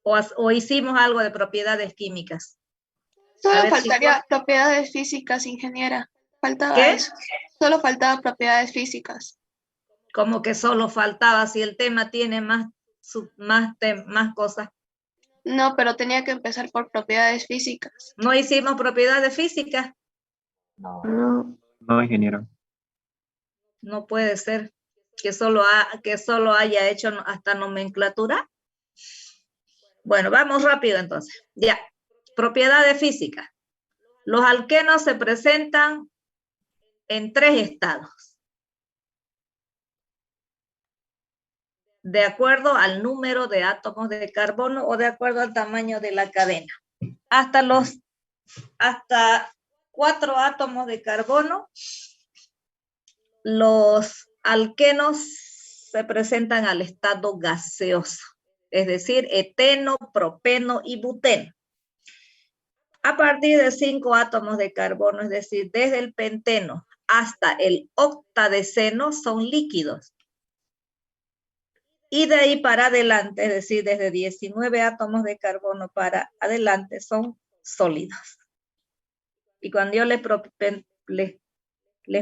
o hicimos algo de propiedades químicas. Solo faltaría propiedades físicas, ingeniera. Faltaba ¿Qué? eso. Solo faltaba propiedades físicas. Como que solo faltaba, si el tema tiene más cosas. No, pero tenía que empezar por propiedades físicas. ¿No hicimos propiedades físicas? No, ingeniero. No puede ser que solo haya hecho hasta nomenclatura. Bueno, vamos rápido entonces. Ya, propiedades físicas. Los alquenos se presentan en 3 estados. De acuerdo al número de átomos de carbono o de acuerdo al tamaño de la cadena. Hasta 4 átomos de carbono, los alquenos se presentan al estado gaseoso, es decir, eteno, propeno y buteno. A partir de 5 átomos de carbono, es decir, desde el penteno hasta el octadeceno, son líquidos. Y de ahí para adelante, es decir, desde 19 átomos de carbono para adelante, son sólidos. Y cuando yo les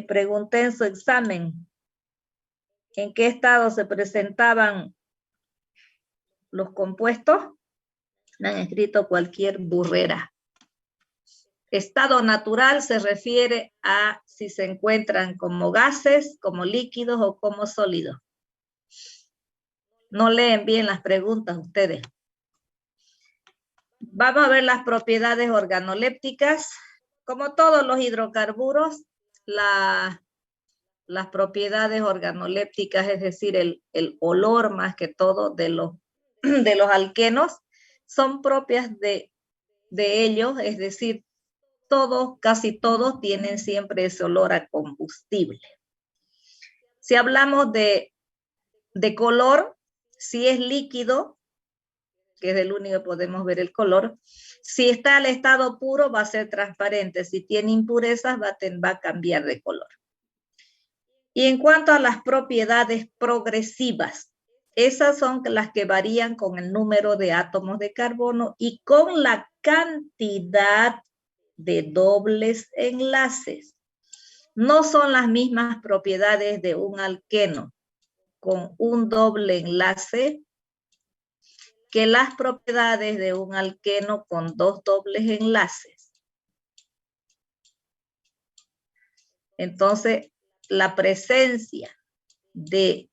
pregunté en su examen en qué estado se presentaban los compuestos, me han escrito cualquier burrera. Estado natural se refiere a si se encuentran como gases, como líquidos o como sólidos. No leen bien las preguntas ustedes. Vamos a ver las propiedades organolépticas. Como todos los hidrocarburos, las propiedades organolépticas, es decir, el olor más que todo de los alquenos, son propias de ellos, es decir, casi todos tienen siempre ese olor a combustible. Si hablamos de color, si es líquido, que es el único que podemos ver el color, si está al estado puro va a ser transparente, si tiene impurezas va a cambiar de color. Y en cuanto a las propiedades progresivas, esas son las que varían con el número de átomos de carbono y con la cantidad de dobles enlaces. No son las mismas propiedades de un alqueno con un doble enlace que las propiedades de un alqueno con 2 dobles enlaces. Entonces, la presencia de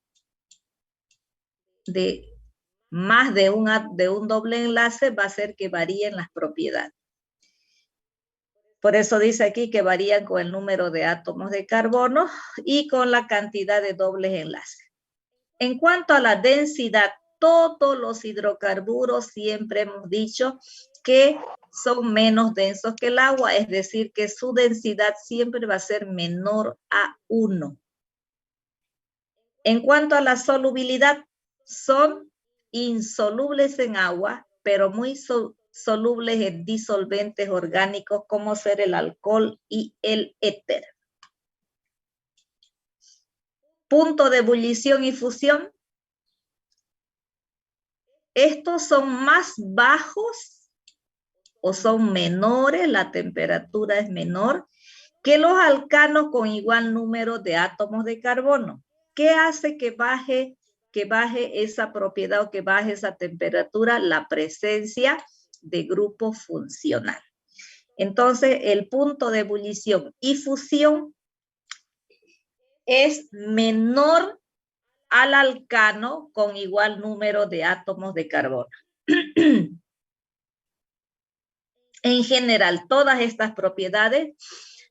más de un doble enlace va a hacer que varíen las propiedades. Por eso dice aquí que varían con el número de átomos de carbono y con la cantidad de dobles enlaces. En cuanto a la densidad, todos los hidrocarburos siempre hemos dicho que son menos densos que el agua, es decir, que su densidad siempre va a ser menor a 1. En cuanto a la solubilidad, son insolubles en agua, pero muy solubles en disolventes orgánicos como ser el alcohol y el éter. Punto de ebullición y fusión. Estos son más bajos o son menores, la temperatura es menor que los alcanos con igual número de átomos de carbono. ¿Qué hace que baje esa propiedad o que baje esa temperatura? La presencia de grupo funcional. Entonces, el punto de ebullición y fusión es menor al alcano con igual número de átomos de carbono. En general, todas estas propiedades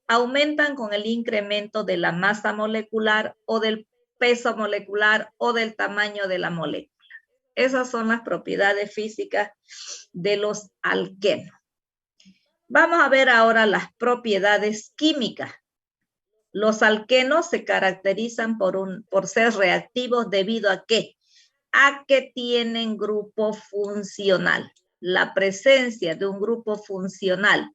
aumentan con el incremento de la masa molecular o del peso molecular o del tamaño de la molécula. Esas son las propiedades físicas de los alquenos. Vamos a ver ahora las propiedades químicas. Los alquenos se caracterizan por ser reactivos debido a ¿qué? A que tienen grupo funcional. La presencia de un grupo funcional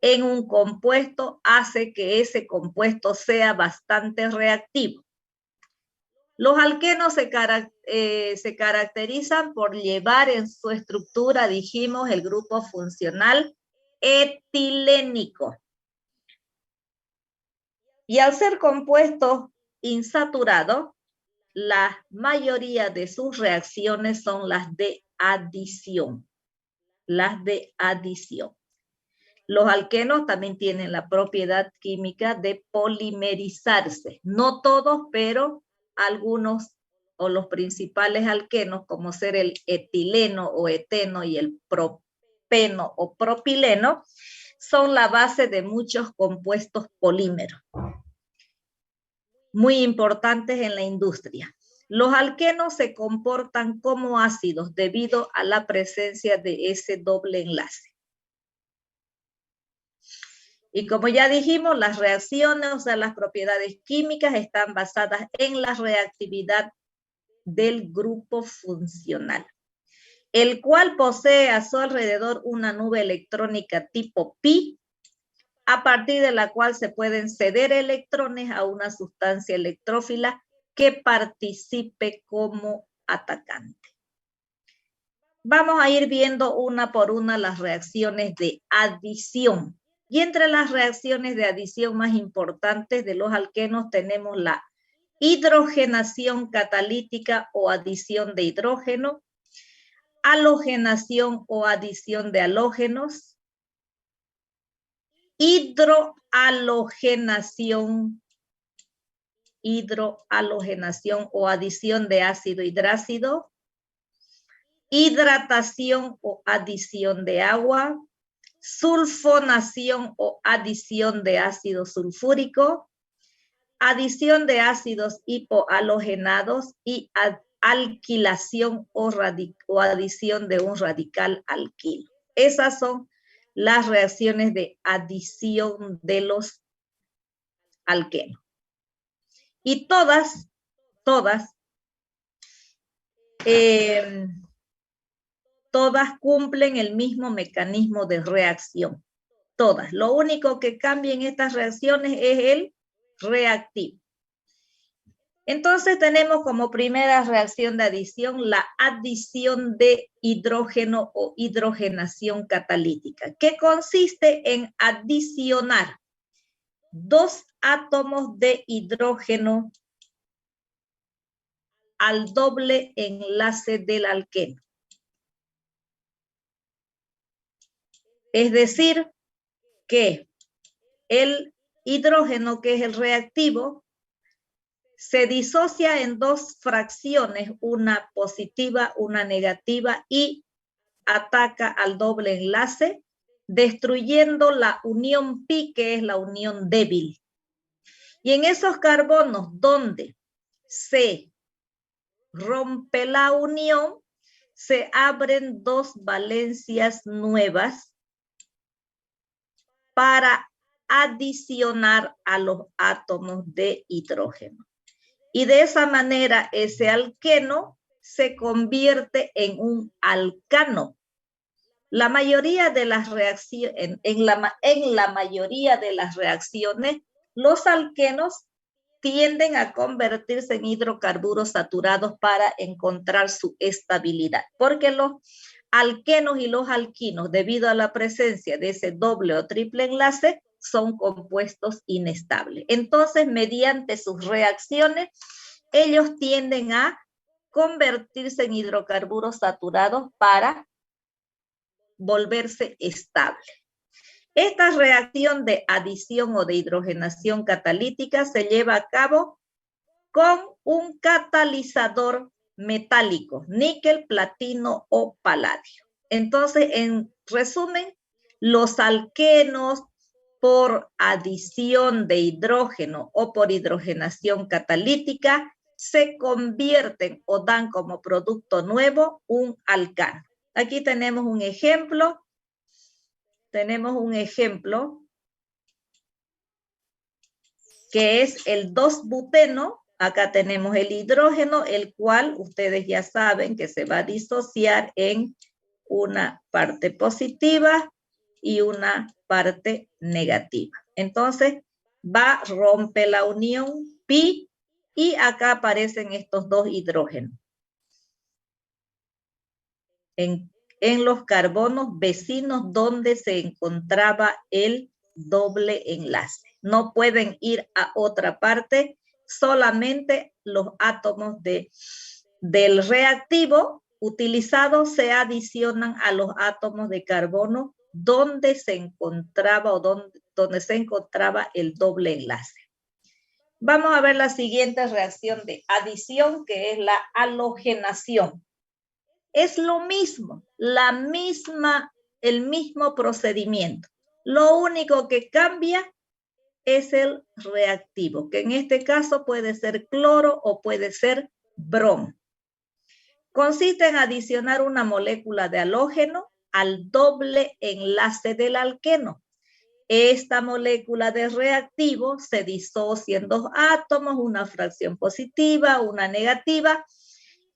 en un compuesto hace que ese compuesto sea bastante reactivo. Los alquenos se caracterizan por llevar en su estructura, dijimos, el grupo funcional etilénico. Y al ser compuestos insaturados, la mayoría de sus reacciones son las de adición. Las de adición. Los alquenos también tienen la propiedad química de polimerizarse. No todos, pero algunos o los principales alquenos, como ser el etileno o eteno y el propeno o propileno, son la base de muchos compuestos polímeros, muy importantes en la industria. Los alquenos se comportan como ácidos debido a la presencia de ese doble enlace. Y como ya dijimos, las reacciones, o sea, las propiedades químicas están basadas en la reactividad del grupo funcional, el cual posee a su alrededor una nube electrónica tipo pi, a partir de la cual se pueden ceder electrones a una sustancia electrófila que participe como atacante. Vamos a ir viendo una por una las reacciones de adición. Y entre las reacciones de adición más importantes de los alquenos tenemos la hidrogenación catalítica o adición de hidrógeno, halogenación o adición de halógenos, hidrohalogenación o adición de ácido hidrácido, hidratación o adición de agua, sulfonación o adición de ácido sulfúrico, adición de ácidos hipohalogenados y alquilación o adición de un radical alquilo. Esas son las reacciones de adición de los alquenos. Y todas cumplen el mismo mecanismo de reacción. Todas. Lo único que cambia en estas reacciones es el reactivo. Entonces tenemos como primera reacción de adición la adición de hidrógeno o hidrogenación catalítica, que consiste en adicionar 2 átomos de hidrógeno al doble enlace del alqueno. Es decir, que el hidrógeno, que es el reactivo, se disocia en 2 fracciones, una positiva, una negativa, y ataca al doble enlace, destruyendo la unión pi, que es la unión débil. Y en esos carbonos donde se rompe la unión, se abren 2 valencias nuevas para adicionar a los átomos de hidrógeno. Y de esa manera ese alqueno se convierte en un alcano. La mayoría de las reacciones, en la mayoría de las reacciones, los alquenos tienden a convertirse en hidrocarburos saturados para encontrar su estabilidad, porque los alquenos y los alquinos, debido a la presencia de ese doble o triple enlace, son compuestos inestables. Entonces, mediante sus reacciones, ellos tienden a convertirse en hidrocarburos saturados para volverse estable. Esta reacción de adición o de hidrogenación catalítica se lleva a cabo con un catalizador metálico, níquel, platino o paladio. Entonces, en resumen, los alquenos por adición de hidrógeno o por hidrogenación catalítica se convierten o dan como producto nuevo un alcano. Aquí tenemos un ejemplo. Que es el 2-buteno. Acá tenemos el hidrógeno, el cual ustedes ya saben que se va a disociar en una parte positiva y una parte negativa. Entonces, rompe la unión pi y acá aparecen estos dos hidrógenos. En los carbonos vecinos donde se encontraba el doble enlace. No pueden ir a otra parte, solamente los átomos del reactivo utilizado se adicionan a los átomos de carbono donde se encontraba donde se encontraba el doble enlace. Vamos a ver la siguiente reacción de adición, que es la halogenación. Es lo mismo, el mismo procedimiento. Lo único que cambia es el reactivo, que en este caso puede ser cloro o puede ser bromo. Consiste en adicionar una molécula de halógeno al doble enlace del alqueno. Esta molécula de reactivo se disocia en dos átomos, una fracción positiva, una negativa,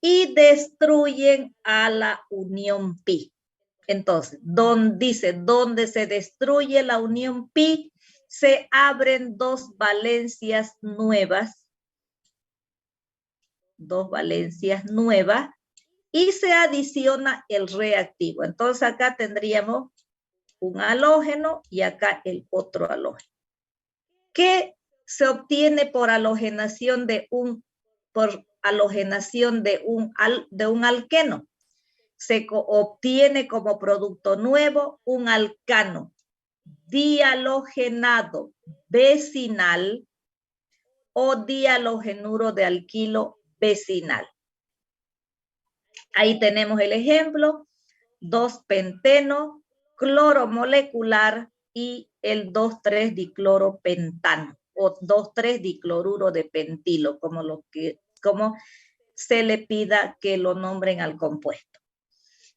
y destruyen a la unión pi. Entonces, donde se destruye la unión pi, se abren dos valencias nuevas y se adiciona el reactivo. Entonces acá tendríamos un halógeno y acá el otro halógeno. ¿Qué se obtiene por halogenación de un alqueno? Se obtiene como producto nuevo un alcano dihalogenado vecinal o dihalogenuro de alquilo vecinal. Ahí tenemos el ejemplo, 2-penteno, cloro molecular y el 2,3-dicloropentano o 2,3-dicloruro de pentilo, como se le pida que lo nombren al compuesto.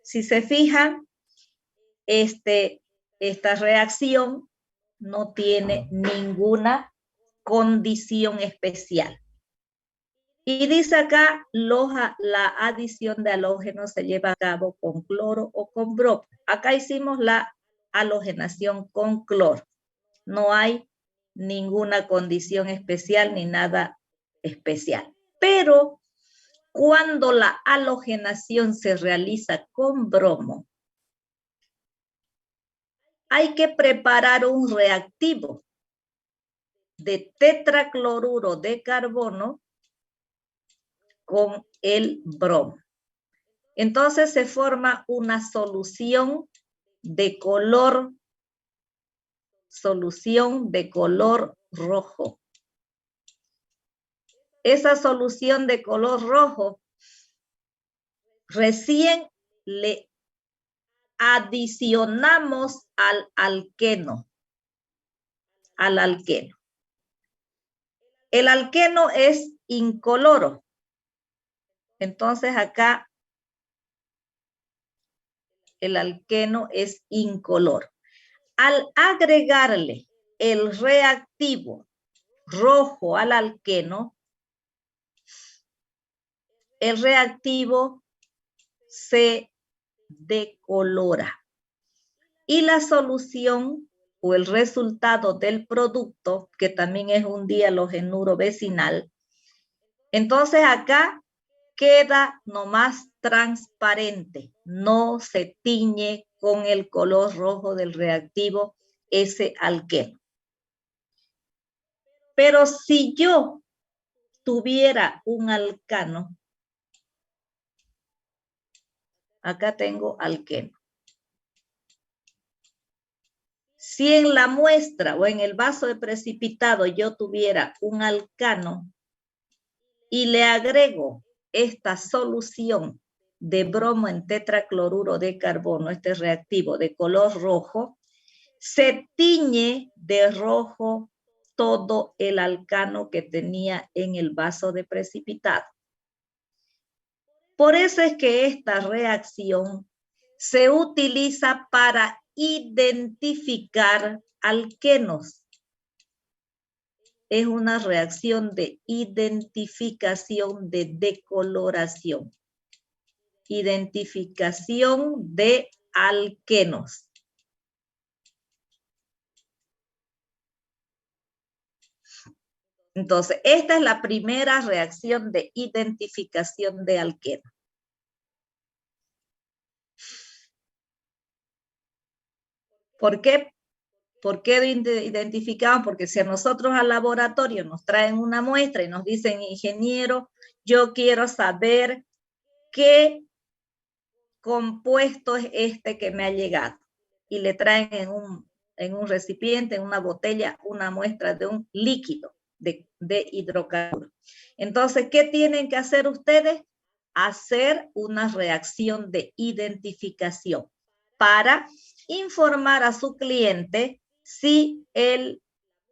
Si se fijan, esta reacción no tiene ninguna condición especial. Y dice acá, la adición de halógenos se lleva a cabo con cloro o con bromo. Acá hicimos la halogenación con cloro. No hay ninguna condición especial ni nada especial. Pero cuando la halogenación se realiza con bromo, hay que preparar un reactivo de tetracloruro de carbono con el bromo. Entonces se forma una solución de color rojo. Esa solución de color rojo recién le adicionamos al alqueno. El alqueno es incoloro. Entonces acá el alqueno es incoloro. Al agregarle el reactivo rojo al alqueno, el reactivo se decolora y la solución o el resultado del producto, que también es un dihalogenuro vecinal, entonces acá queda nomás transparente, no se tiñe con el color rojo del reactivo ese alqueno. Pero si yo tuviera un alcano, acá tengo alqueno. Si en la muestra o en el vaso de precipitado yo tuviera un alcano y le agrego esta solución de bromo en tetracloruro de carbono, este reactivo de color rojo, se tiñe de rojo todo el alcano que tenía en el vaso de precipitado. Por eso es que esta reacción se utiliza para identificar alquenos. Es una reacción de identificación de decoloración. Identificación de alquenos. Entonces, esta es la primera reacción de identificación de alqueno. ¿Por qué? ¿Por qué identificamos? Porque si a nosotros al laboratorio nos traen una muestra y nos dicen, ingeniero, yo quiero saber qué compuesto es este que me ha llegado. Y le traen en un recipiente, en una botella, una muestra de un líquido de hidrocarburos. Entonces, ¿qué tienen que hacer ustedes? Hacer una reacción de identificación para informar a su cliente si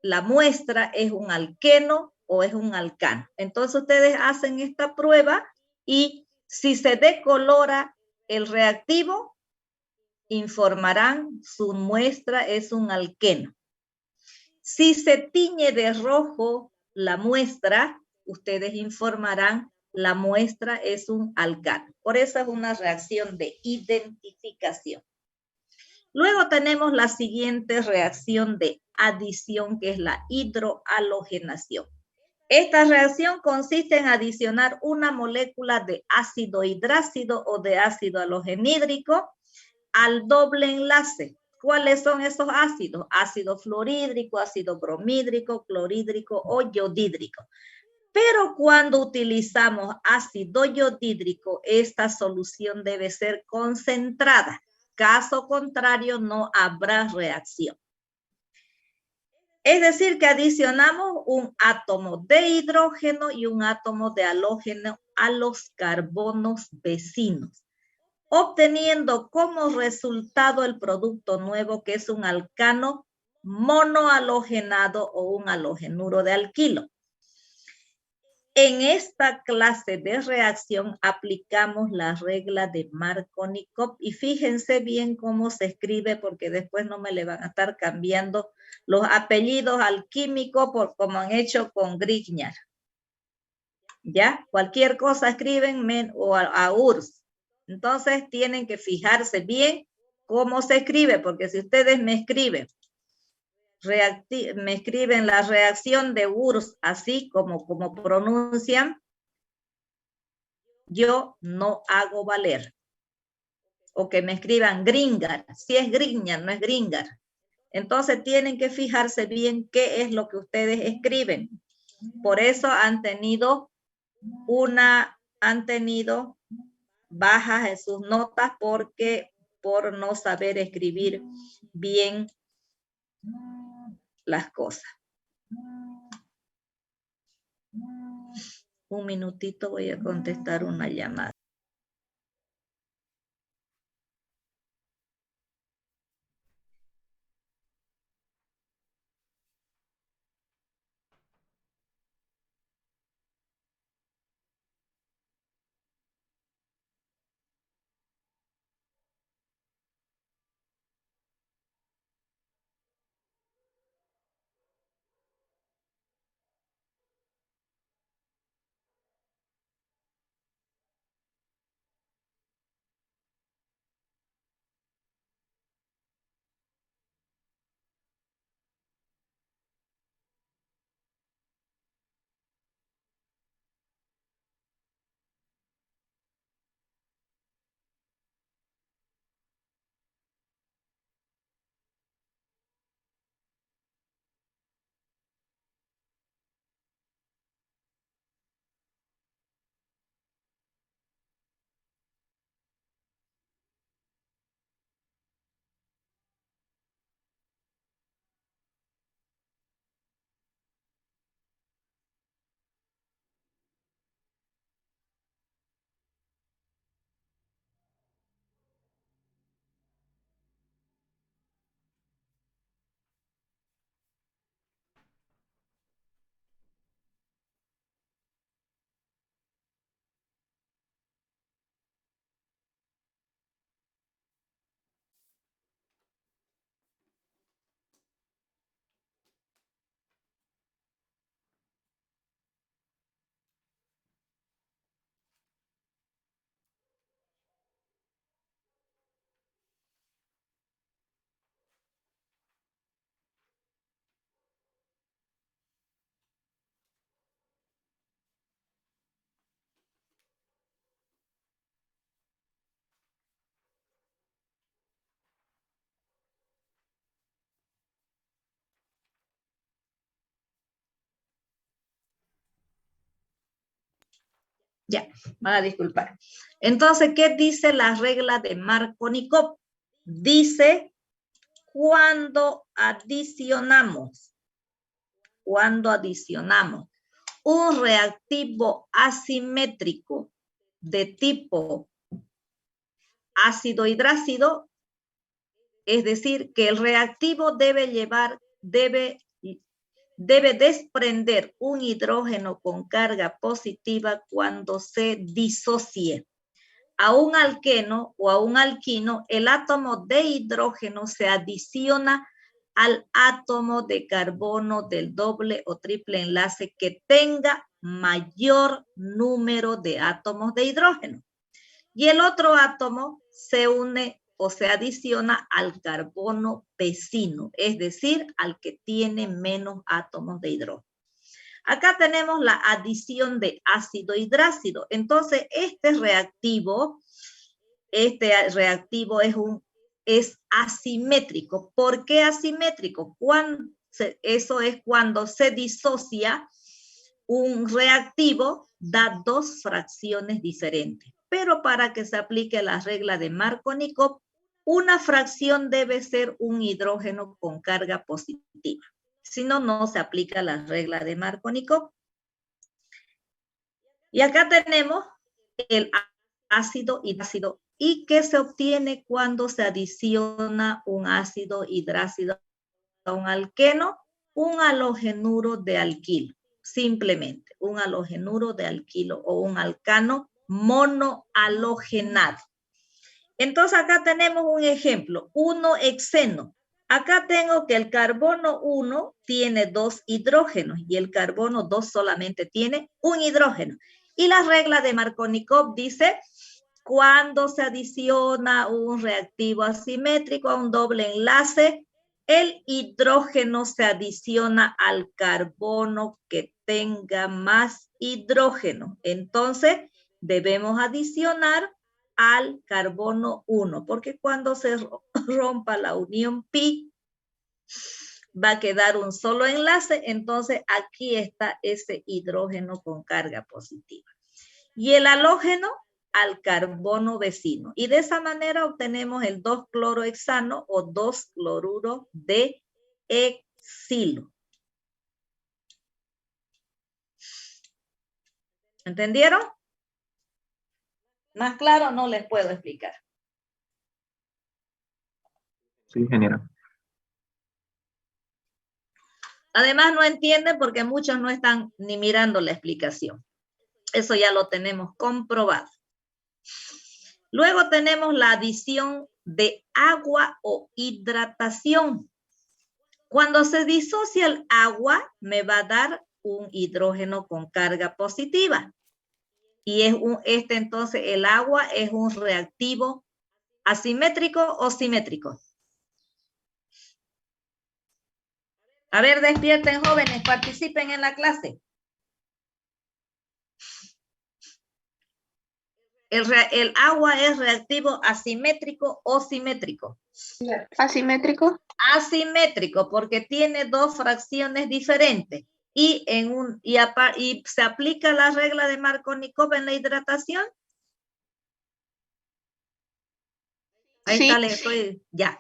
la muestra es un alqueno o es un alcano. Entonces ustedes hacen esta prueba y si se decolora el reactivo, informarán su muestra es un alqueno. Si se tiñe de rojo la muestra, ustedes informarán la muestra es un alcano. Por eso es una reacción de identificación. Luego tenemos la siguiente reacción de adición, que es la hidrohalogenación. Esta reacción consiste en adicionar una molécula de ácido hidrácido o de ácido halogenídrico al doble enlace. ¿Cuáles son esos ácidos? Ácido fluorhídrico, ácido bromídrico, clorhídrico o yodídrico. Pero cuando utilizamos ácido yodídrico, esta solución debe ser concentrada. Caso contrario, no habrá reacción. Es decir, que adicionamos un átomo de hidrógeno y un átomo de halógeno a los carbonos vecinos, obteniendo como resultado el producto nuevo, que es un alcano monohalogenado o un halogenuro de alquilo. En esta clase de reacción aplicamos la regla de Markovnikov y fíjense bien cómo se escribe, porque después no me le van a estar cambiando los apellidos al químico por como han hecho con Grignard. ¿Ya? Cualquier cosa escriben o a URSS. Entonces tienen que fijarse bien cómo se escribe, porque si ustedes me escriben la reacción de URSS así como pronuncian, yo no hago valer. O que me escriban Grignard, si es Grignard, no es Grignard. Entonces tienen que fijarse bien qué es lo que ustedes escriben. Por eso han tenido bajas en sus notas por no saber escribir bien las cosas. Un minutito, voy a contestar una llamada. Ya, van a disculpar. Entonces, ¿qué dice la regla de Markovnikov? Dice, cuando adicionamos un reactivo asimétrico de tipo ácido hidrácido, es decir, que el reactivo debe desprender un hidrógeno con carga positiva cuando se disocie. A un alqueno o a un alquino, el átomo de hidrógeno se adiciona al átomo de carbono del doble o triple enlace que tenga mayor número de átomos de hidrógeno. Y el otro átomo se une o se adiciona al carbono vecino, es decir, al que tiene menos átomos de hidrógeno. Acá tenemos la adición de ácido hidrácido. Entonces, este reactivo es asimétrico. ¿Por qué asimétrico? Eso es cuando se disocia un reactivo, da dos fracciones diferentes. Pero para que se aplique la regla de Markovnikov, una fracción debe ser un hidrógeno con carga positiva. Si no, no se aplica la regla de Markovnikov. Y acá tenemos el ácido hidrácido. ¿Y qué se obtiene cuando se adiciona un ácido hidrácido a un alqueno? Un halogenuro de alquilo, simplemente un halogenuro de alquilo o un alcano monohalogenado. Entonces acá tenemos un ejemplo, 1-hexeno. Acá tengo que el carbono 1 tiene 2 hidrógenos y el carbono 2 solamente tiene un hidrógeno. Y la regla de Markovnikov dice, cuando se adiciona un reactivo asimétrico a un doble enlace, el hidrógeno se adiciona al carbono que tenga más hidrógeno. Entonces, debemos adicionar al carbono 1, porque cuando se rompa la unión pi, va a quedar un solo enlace, entonces aquí está ese hidrógeno con carga positiva. Y el halógeno al carbono vecino. Y de esa manera obtenemos el 2-clorohexano o 2-cloruro de exilo. ¿Entendieron? Más claro no les puedo explicar. Sí, ingeniera. Además no entienden porque muchos no están ni mirando la explicación. Eso ya lo tenemos comprobado. Luego tenemos la adición de agua o hidratación. Cuando se disocia el agua, me va a dar un hidrógeno con carga positiva. Y entonces el agua es un reactivo asimétrico o simétrico. A ver, despierten jóvenes, participen en la clase. ¿El agua es reactivo asimétrico o simétrico? Asimétrico. Asimétrico, porque tiene dos fracciones diferentes. Y se aplica la regla de Markovnikov en la hidratación. Ahí Sí. está, ya.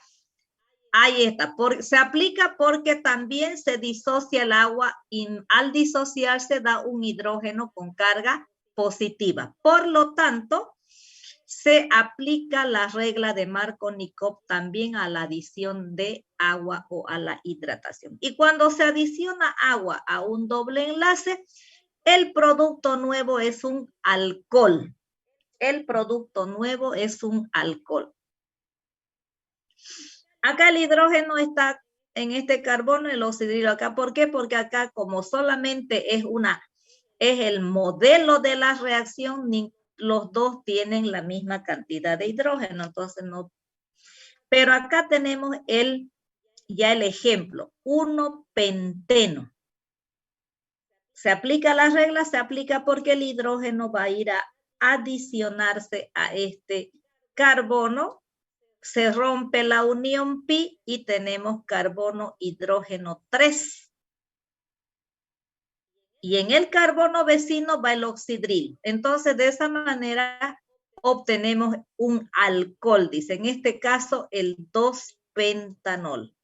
Ahí está. Se aplica porque también se disocia el agua y al disociarse da un hidrógeno con carga positiva. Por lo tanto, se aplica la regla de Markovnikov también a la adición de agua o a la hidratación. Y cuando se adiciona agua a un doble enlace, el producto nuevo es un alcohol. El producto nuevo es un alcohol. Acá el hidrógeno está en este carbono, el oxidrilo acá. ¿Por qué? Porque acá como solamente es el modelo de la reacción, los dos tienen la misma cantidad de hidrógeno, entonces no. Pero acá tenemos ya el ejemplo, 1-penteno. Se aplica la regla, se aplica porque el hidrógeno va a ir a adicionarse a este carbono, se rompe la unión pi y tenemos carbono hidrógeno 3. Y en el carbono vecino va el oxidrilo. Entonces, de esa manera obtenemos un alcohol, dice. En este caso, el 2-pentanol.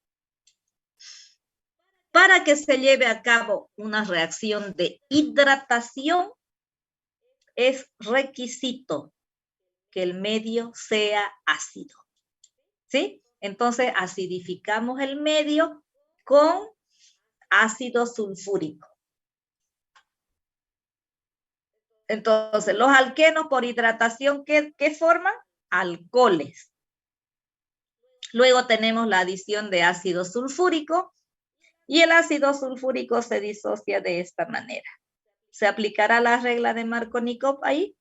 Para que se lleve a cabo una reacción de hidratación, es requisito que el medio sea ácido. ¿Sí? Entonces, acidificamos el medio con ácido sulfúrico. Entonces, los alquenos por hidratación, ¿qué forman? Alcoholes. Luego tenemos la adición de ácido sulfúrico y el ácido sulfúrico se disocia de esta manera. ¿Se aplicará la regla de Markovnikov ahí?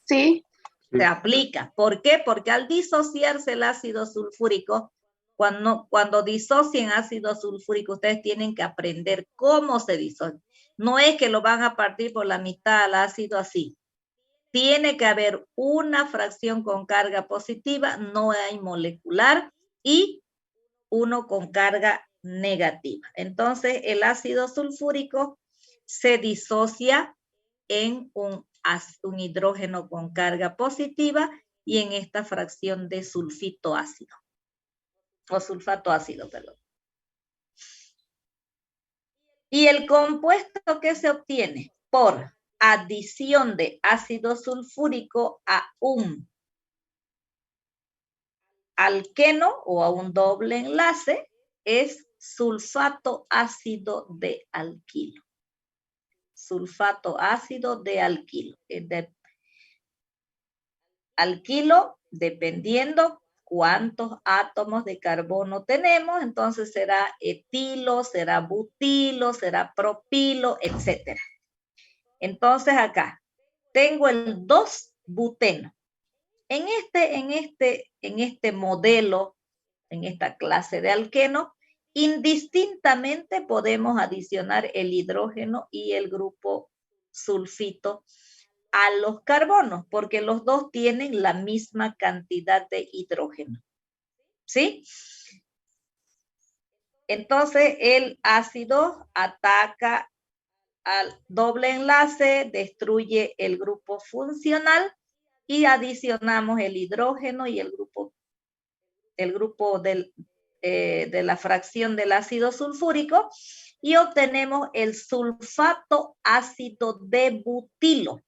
Sí. Se aplica. ¿Por qué? Porque al disociarse el ácido sulfúrico, cuando disocien ácido sulfúrico, ustedes tienen que aprender cómo se disocia. No es que lo van a partir por la mitad al ácido así. Tiene que haber una fracción con carga positiva, no hay molecular, y uno con carga negativa. Entonces, el ácido sulfúrico se disocia en un hidrógeno con carga positiva y en esta fracción de sulfito ácido, o sulfato ácido, perdón. Y el compuesto que se obtiene por adición de ácido sulfúrico a un alqueno o a un doble enlace es sulfato ácido de alquilo. Sulfato ácido de alquilo. Alquilo, dependiendo cuántos átomos de carbono tenemos, entonces será etilo, será butilo, será propilo, etc. Entonces acá tengo el 2-buteno. En este modelo, en esta clase de alqueno, indistintamente podemos adicionar el hidrógeno y el grupo sulfito a los carbonos, porque los dos tienen la misma cantidad de hidrógeno. ¿Sí? Entonces, el ácido ataca al doble enlace, destruye el grupo funcional y adicionamos el hidrógeno y el grupo de la fracción del ácido sulfúrico y obtenemos el sulfato ácido de butilo.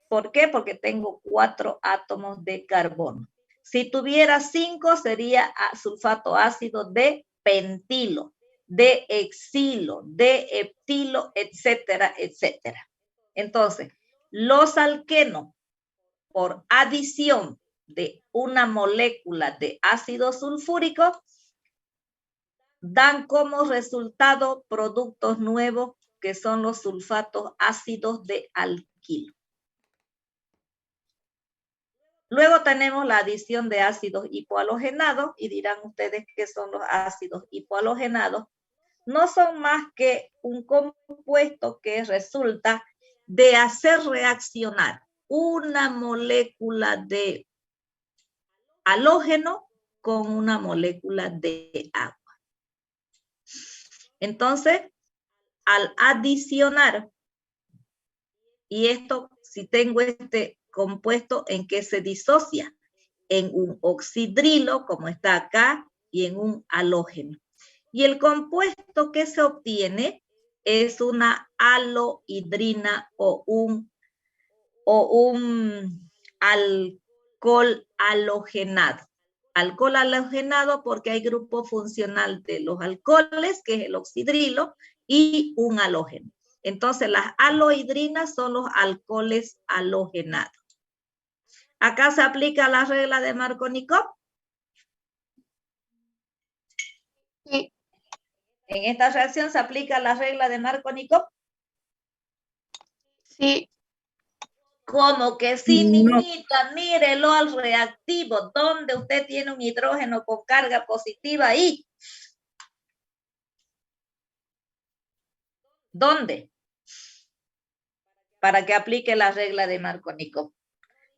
¿Por qué? Porque tengo 4 átomos de carbono. Si tuviera 5 sería sulfato ácido de pentilo, de exilo, de heptilo, etcétera, etcétera. Entonces, los alquenos por adición de una molécula de ácido sulfúrico dan como resultado productos nuevos que son los sulfatos ácidos de alquilo. Luego tenemos la adición de ácidos hipohalogenados y dirán ustedes qué son los ácidos hipohalogenados. No son más que un compuesto que resulta de hacer reaccionar una molécula de halógeno con una molécula de agua. Entonces, al adicionar, y esto, si tengo este compuesto en que se disocia en un oxidrilo, como está acá, y en un halógeno. Y el compuesto que se obtiene es una halohidrina o un alcohol halogenado. Alcohol halogenado porque hay grupo funcional de los alcoholes, que es el oxidrilo, y un halógeno. Entonces, las halohidrinas son los alcoholes halogenados. Acá se aplica la regla de Markovnikov. Sí. En esta reacción se aplica la regla de Markovnikov. Sí. Como que sí, niñita, mírelo al reactivo, donde usted tiene un hidrógeno con carga positiva ahí. ¿Dónde? Para que aplique la regla de Markovnikov.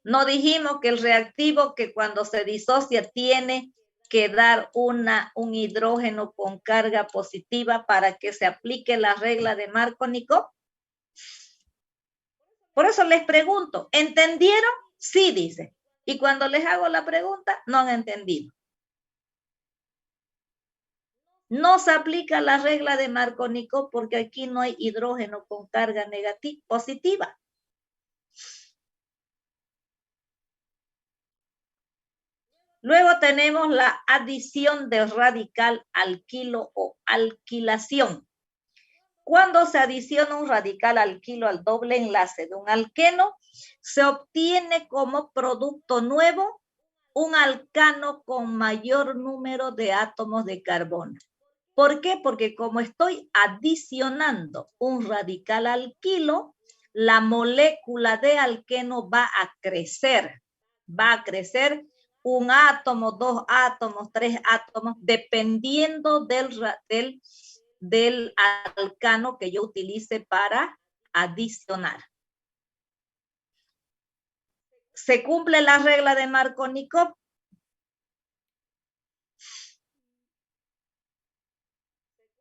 No dijimos que el reactivo que cuando se disocia tiene que dar un hidrógeno con carga positiva para que se aplique la regla de Markovnikov? Por eso les pregunto, ¿entendieron? Sí, dice. Y cuando les hago la pregunta, no han entendido. No se aplica la regla de Markovnikov porque aquí no hay hidrógeno con carga positiva. Luego tenemos la adición del radical alquilo o alquilación. Cuando se adiciona un radical alquilo al doble enlace de un alqueno, se obtiene como producto nuevo un alcano con mayor número de átomos de carbono. ¿Por qué? Porque como estoy adicionando un radical alquilo, la molécula de alqueno va a crecer. Va a crecer un átomo, 2 átomos, 3 átomos, dependiendo del alcano que yo utilice para adicionar. ¿Se cumple la regla de Markovnikov?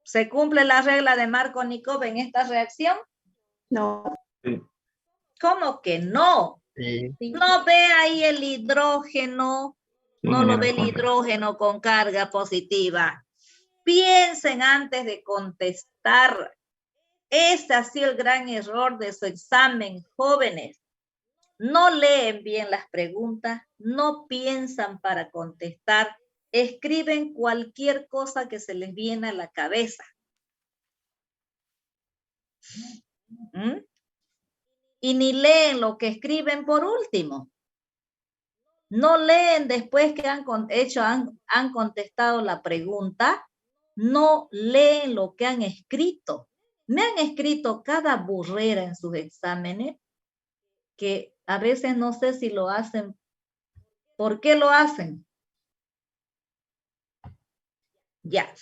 ¿Se cumple la regla de Markovnikov en esta reacción? No. Sí. ¿Cómo que no? Sí. No ve ahí el hidrógeno, Sí, no lo ingeniera, ve el con- hidrógeno con carga positiva. Piensen antes de contestar. Ese ha sido el gran error de su examen, jóvenes. No leen bien las preguntas, no piensan para contestar, escriben cualquier cosa que se les viene a la cabeza. ¿Mm? Y ni leen lo que escriben por último. No leen después que han contestado la pregunta, no leen lo que han escrito. Me han escrito cada burrera en sus exámenes que a veces no sé si lo hacen. ¿Por qué lo hacen? Ya.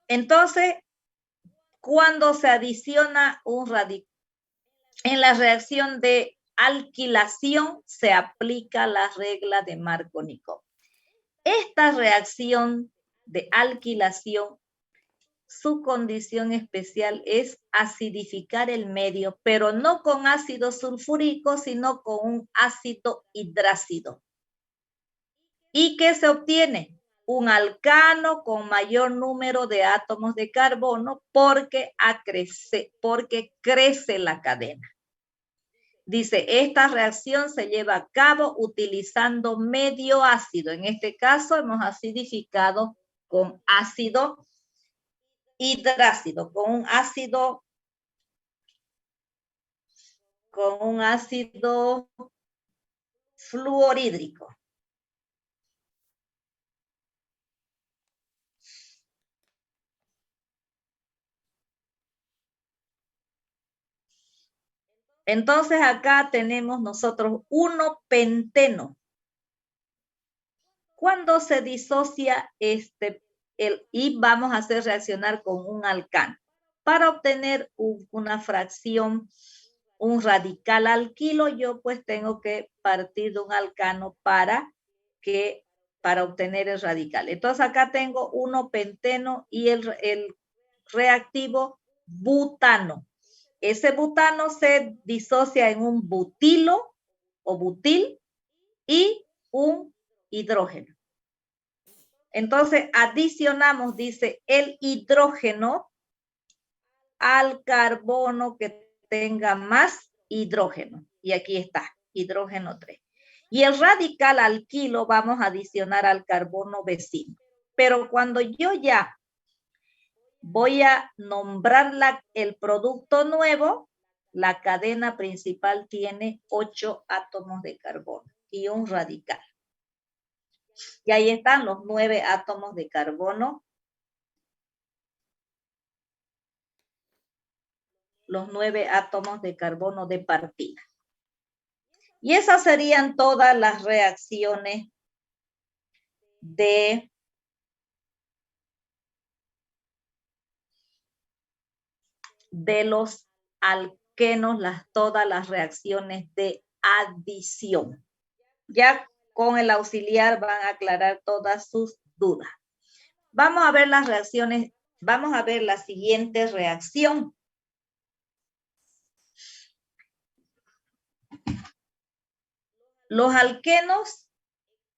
Entonces, cuando se adiciona un radical, en la reacción de alquilación se aplica la regla de Markovnikov. Esta reacción de alquilación, su condición especial es acidificar el medio, pero no con ácido sulfúrico, sino con un ácido hidrácido. ¿Y qué se obtiene? Un alcano con mayor número de átomos de carbono porque crece la cadena. Dice, esta reacción se lleva a cabo utilizando medio ácido. En este caso hemos acidificado con ácido hidrácido, con un ácido fluorhídrico. Entonces acá tenemos nosotros 1-penteno. Cuando se disocia y vamos a hacer reaccionar con un alcano para obtener una fracción, un radical alquilo, yo pues tengo que partir de un alcano para obtener el radical. Entonces acá tengo 1-penteno y el reactivo butano. Ese butano se disocia en un butilo o butil y un hidrógeno. Entonces adicionamos, dice, el hidrógeno al carbono que tenga más hidrógeno. Y aquí está, hidrógeno 3. Y el radical alquilo vamos a adicionar al carbono vecino. Pero cuando yo ya voy a nombrar el producto nuevo, la cadena principal tiene 8 átomos de carbono y un radical. Y ahí están los 9 átomos de carbono. Los 9 átomos de carbono de partida. Y esas serían todas las reacciones de los alquenos, todas las reacciones de adición. Ya con el auxiliar van a aclarar todas sus duda. Vamos a ver las reacciones, vamos a ver la siguiente reacción. Los alquenos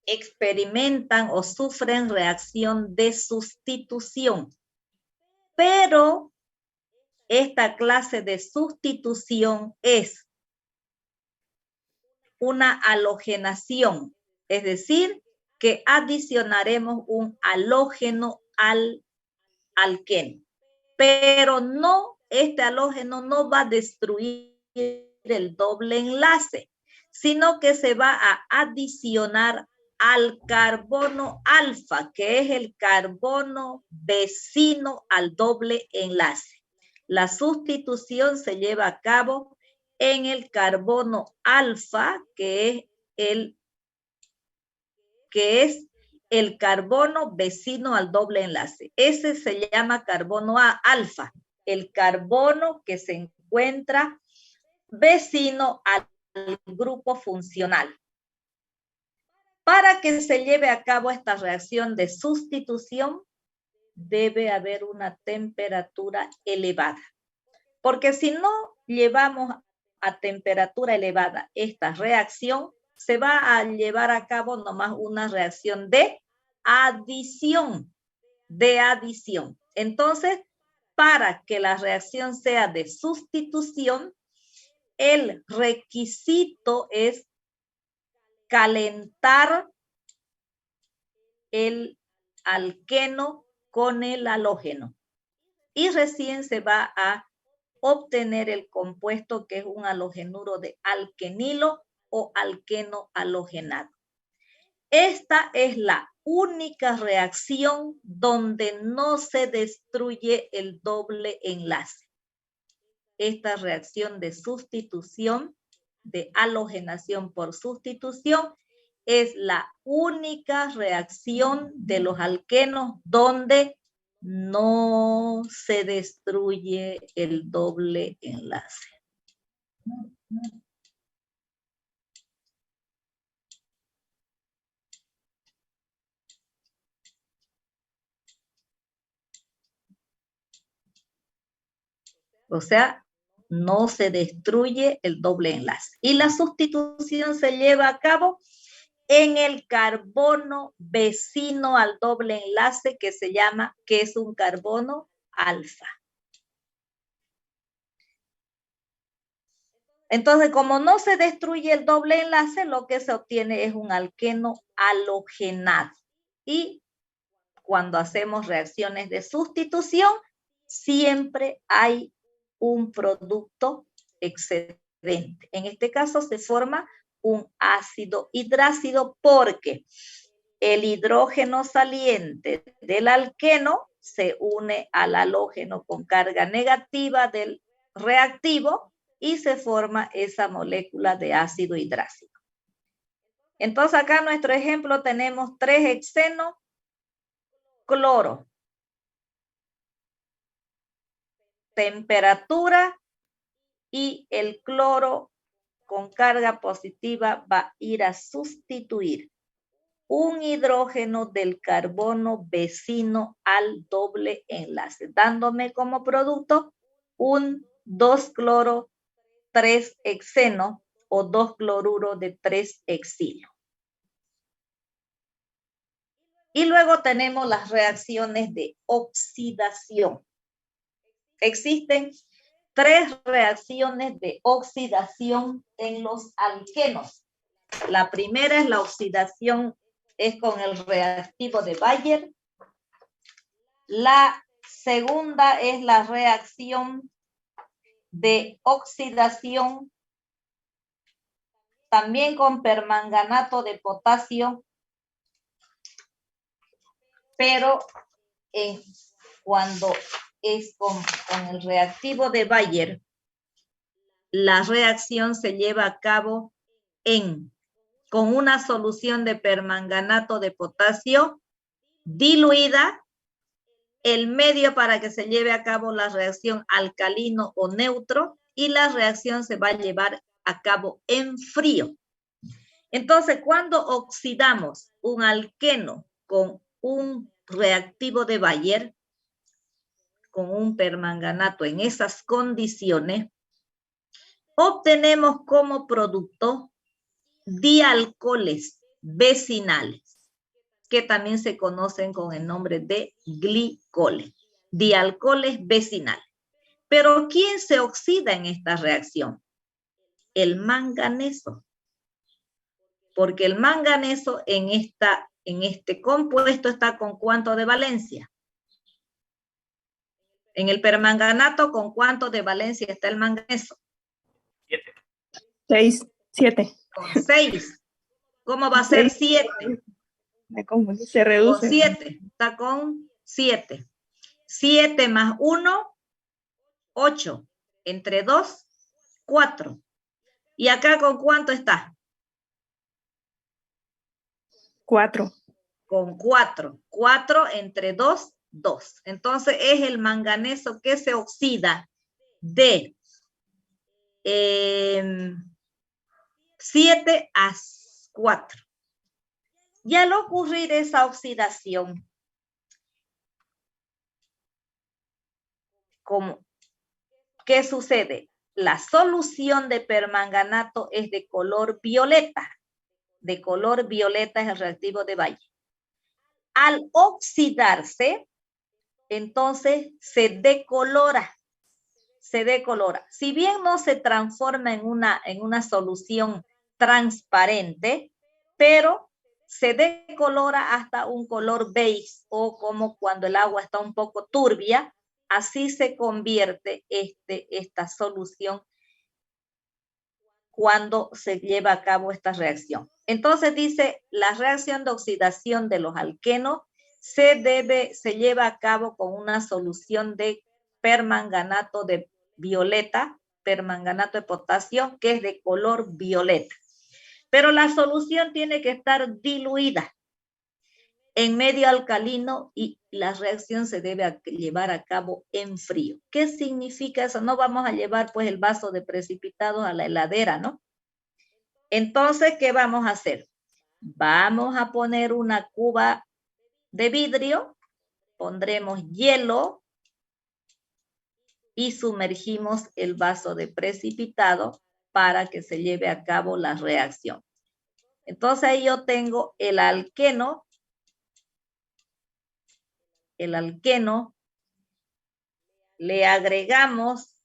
experimentan o sufren reacción de sustitución, pero esta clase de sustitución es una halogenación, es decir, que adicionaremos un halógeno al alqueno, pero no, este halógeno no va a destruir el doble enlace, sino que se va a adicionar al carbono alfa, que es el carbono vecino al doble enlace. La sustitución se lleva a cabo en el carbono alfa, que es el carbono vecino al doble enlace. Ese se llama carbono alfa, el carbono que se encuentra vecino al grupo funcional. Para que se lleve a cabo esta reacción de sustitución, debe haber una temperatura elevada. Porque si no llevamos a temperatura elevada esta reacción, se va a llevar a cabo nomás una reacción de adición. Entonces, para que la reacción sea de sustitución, el requisito es calentar el alqueno con el halógeno. Y recién se va a obtener el compuesto que es un halogenuro de alquenilo o alqueno halogenado. Esta es la única reacción donde no se destruye el doble enlace. Esta reacción de sustitución, de halogenación por sustitución, es la única reacción de los alquenos donde no se destruye el doble enlace. O sea, no se destruye el doble enlace. Y la sustitución se lleva a cabo en el carbono vecino al doble enlace que es un carbono alfa. Entonces, como no se destruye el doble enlace, lo que se obtiene es un alqueno halogenado. Y cuando hacemos reacciones de sustitución, siempre hay un producto excedente. En este caso se forma un ácido hidrácido porque el hidrógeno saliente del alqueno se une al halógeno con carga negativa del reactivo y se forma esa molécula de ácido hidrácido. Entonces acá en nuestro ejemplo tenemos 3 hexeno, cloro. Temperatura y el cloro con carga positiva va a ir a sustituir un hidrógeno del carbono vecino al doble enlace, dándome como producto un 2-cloro 3-hexeno o 2-cloruro de 3-hexilo. Y luego tenemos las reacciones de oxidación. Existen 3 reacciones de oxidación en los alquenos. La primera es la oxidación con el reactivo de Bayer. La segunda es la reacción de oxidación también con permanganato de potasio, pero cuando es con el reactivo de Bayer, la reacción se lleva a cabo con una solución de permanganato de potasio diluida. El medio para que se lleve a cabo la reacción alcalino o neutro y la reacción se va a llevar a cabo en frío. Entonces, cuando oxidamos un alqueno con un reactivo de Bayer con un permanganato en esas condiciones, obtenemos como producto dialcoholes vecinales, que también se conocen con el nombre de glicoles, dialcoholes vecinales. Pero ¿quién se oxida en esta reacción? El manganeso. Porque el manganeso en este compuesto está con ¿cuánto de valencia? En el permanganato, ¿con cuánto de valencia está el manganeso? 6, 7. Con 6. ¿Cómo va a ser 7? Me confundí, se Con reduce. 7. Está con 7. 7 más 1, 8. Entre 2, 4. ¿Y acá con cuánto está? 4. Con 4. 4 entre 2, 2. Entonces es el manganeso que se oxida de 7 a 4. Y al ocurrir esa oxidación, ¿qué sucede? La solución de permanganato es de color violeta. De color violeta es el reactivo de Bayer. Al oxidarse, entonces se decolora. Se decolora. Si bien no se transforma en una solución transparente, pero se decolora hasta un color beige, o como cuando el agua está un poco turbia, así se convierte esta solución cuando se lleva a cabo esta reacción. Entonces dice, la reacción de oxidación de los alquenos se lleva a cabo con una solución de permanganato de violeta, permanganato de potasio, que es de color violeta. Pero la solución tiene que estar diluida en medio alcalino y la reacción se debe llevar a cabo en frío. ¿Qué significa eso? No vamos a llevar pues el vaso de precipitados a la heladera, ¿no? Entonces, ¿qué vamos a hacer? Vamos a poner una cuba de vidrio, pondremos hielo y sumergimos el vaso de precipitado para que se lleve a cabo la reacción. Entonces ahí yo tengo el alqueno. El alqueno le agregamos,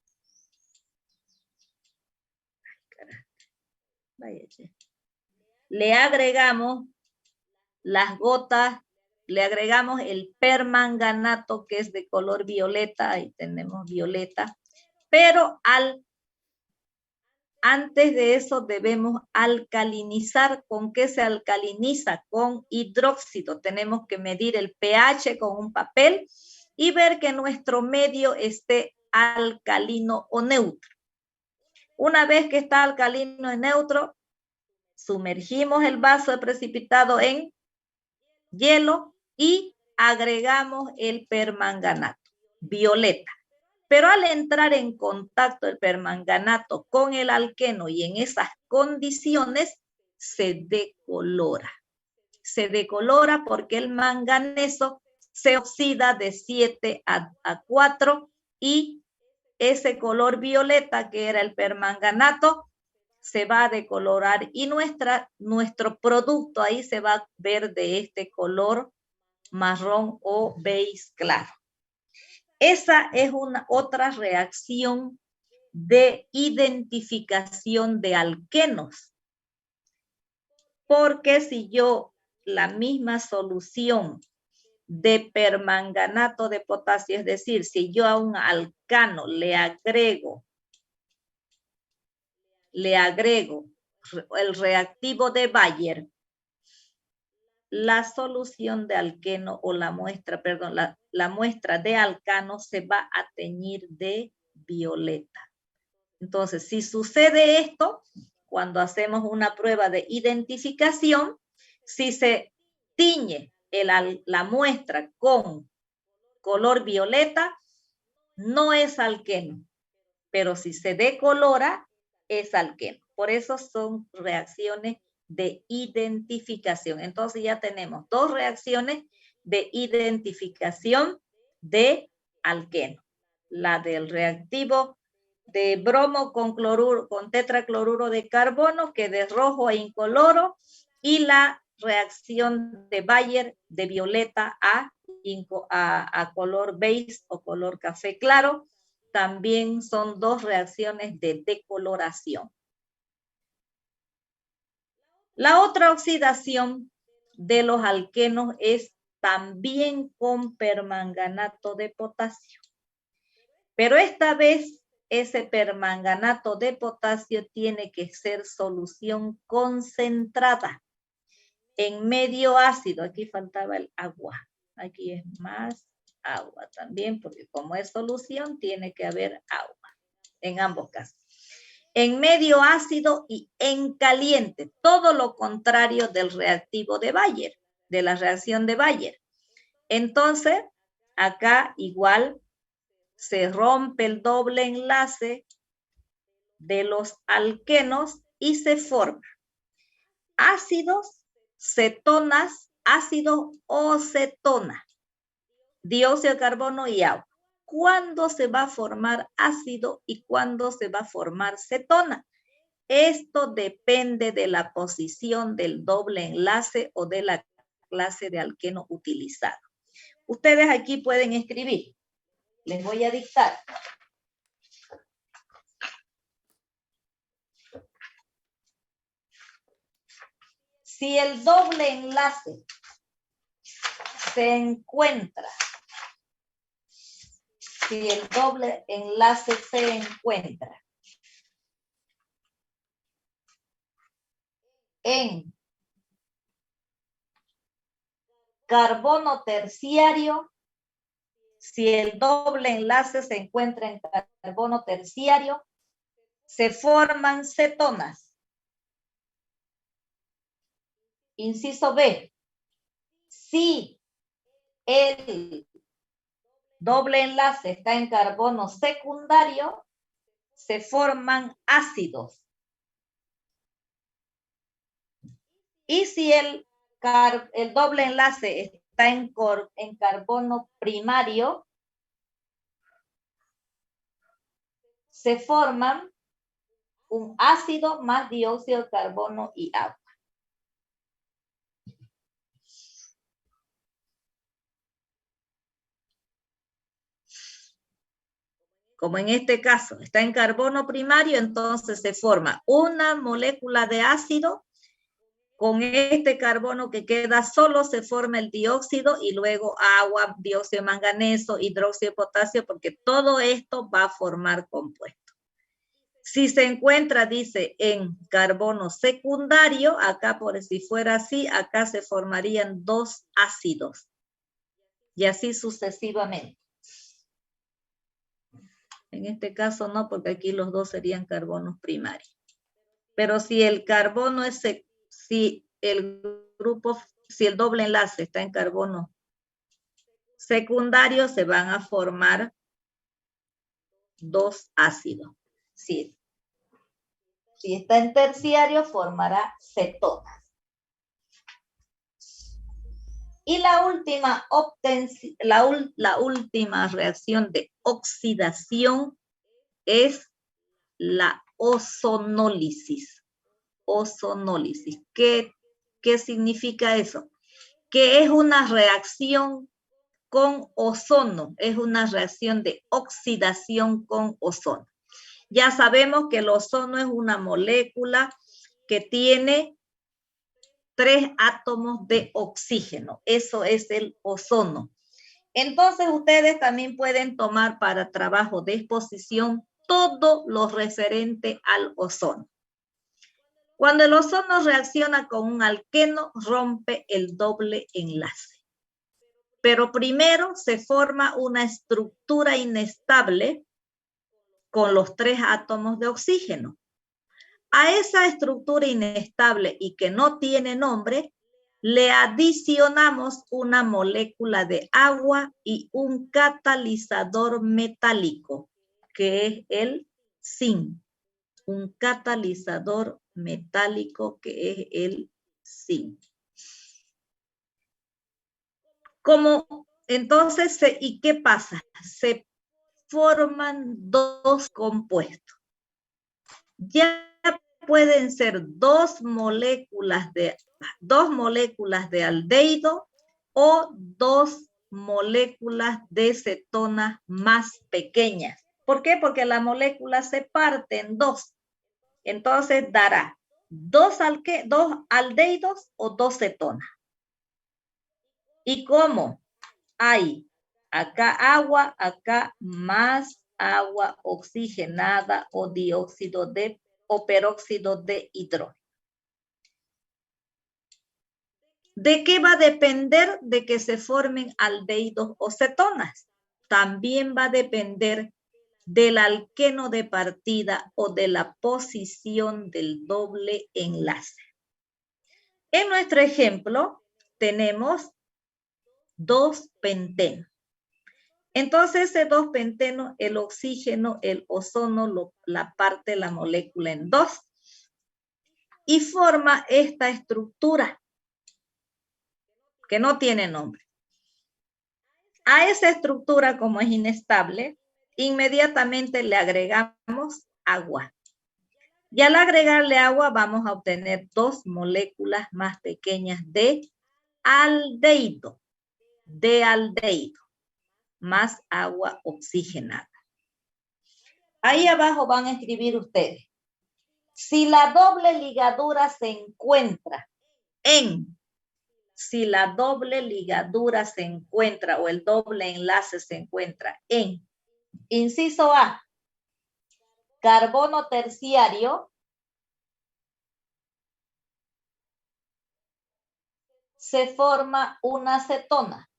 le agregamos las gotas, le agregamos el permanganato que es de color violeta, ahí tenemos violeta, pero antes de eso debemos alcalinizar. ¿Con qué se alcaliniza? Con hidróxido. Tenemos que medir el pH con un papel y ver que nuestro medio esté alcalino o neutro. Una vez que está alcalino y neutro, sumergimos el vaso de precipitado en hielo y agregamos el permanganato violeta. Pero al entrar en contacto el permanganato con el alqueno y en esas condiciones se decolora. Se decolora porque el manganeso se oxida de 7 a 4 y ese color violeta que era el permanganato se va a decolorar y nuestro producto ahí se va a ver de este color marrón o beige claro. Esa es otra reacción de identificación de alquenos. Porque si yo la misma solución de permanganato de potasio, es decir, si yo a un alcano le agrego el reactivo de Bayer, la solución de alqueno o la muestra de alcano se va a teñir de violeta. Entonces, si sucede esto, cuando hacemos una prueba de identificación, si se tiñe la muestra con color violeta, no es alqueno, pero si se decolora, es alqueno. Por eso son reacciones de identificación. Entonces ya tenemos dos reacciones de identificación de alqueno. La del reactivo de bromo con tetracloruro de carbono, que de rojo e incoloro, y la reacción de Bayer de violeta a color beige o color café claro. También son dos reacciones de decoloración. La otra oxidación de los alquenos es también con permanganato de potasio. Pero esta vez ese permanganato de potasio tiene que ser solución concentrada en medio ácido. Aquí faltaba el agua. Aquí es más agua también, porque como es solución, tiene que haber agua en ambos casos. En medio ácido y en caliente, todo lo contrario del reactivo de Bayer, de la reacción de Bayer. Entonces, acá igual se rompe el doble enlace de los alquenos y se forma ácidos, cetonas, ácido o cetona, dióxido de carbono y agua. ¿Cuándo se va a formar ácido y cuándo se va a formar cetona? Esto depende de la posición del doble enlace o de la clase de alqueno utilizado. Ustedes aquí pueden escribir. Les voy a dictar. Si el doble enlace se encuentra en carbono terciario, si el doble enlace se encuentra en carbono terciario, se forman cetonas. Inciso B, si el doble enlace está en carbono secundario, se forman ácidos. Y si el doble enlace está en carbono primario, se forman un ácido más dióxido de carbono y agua. Como en este caso está en carbono primario, entonces se forma una molécula de ácido. Con este carbono que queda solo se forma el dióxido y luego agua, dióxido de manganeso, hidróxido de potasio, porque todo esto va a formar compuesto. Si se encuentra, dice, en carbono secundario, acá por si fuera así, acá se formarían dos ácidos. Y así sucesivamente. En este caso no, porque aquí los dos serían carbonos primarios. Pero si el carbono es, si el doble enlace está en carbono secundario, se van a formar dos ácidos. Si está en terciario, formará cetonas. Y la última reacción de oxidación es la ozonólisis. Ozonólisis. ¿Qué significa eso? Que es una reacción con ozono, es una reacción de oxidación con ozono. Ya sabemos que el ozono es una molécula que tiene 3 átomos de oxígeno. Eso es el ozono. Entonces ustedes también pueden tomar para trabajo de exposición todo lo referente al ozono. Cuando el ozono reacciona con un alqueno, rompe el doble enlace. Pero primero se forma una estructura inestable con los 3 átomos de oxígeno. A esa estructura inestable y que no tiene nombre, le adicionamos una molécula de agua y un catalizador metálico, que es el zinc. Un catalizador metálico que es el zinc. Entonces, ¿y qué pasa? Se forman dos compuestos. Ya pueden ser dos moléculas de aldehído o dos moléculas de cetonas más pequeñas. ¿Por qué? Porque la molécula se parte en dos. Entonces dará dos aldehídos o dos cetonas. ¿Y cómo? Hay acá agua, acá más agua oxigenada o peróxido de hidrógeno. ¿De qué va a depender de que se formen aldehídos o cetonas? También va a depender del alqueno de partida o de la posición del doble enlace. En nuestro ejemplo tenemos 2 pentenos. Entonces, ese 2 pentenos, el oxígeno, el ozono, la parte de la molécula en dos y forma esta estructura que no tiene nombre. A esa estructura, como es inestable, inmediatamente le agregamos agua. Y al agregarle agua vamos a obtener dos moléculas más pequeñas de aldehído, más agua oxigenada. Ahí abajo van a escribir ustedes. Si la doble ligadura se encuentra o el doble enlace se encuentra en, inciso A, carbono terciario, se forma una cetona.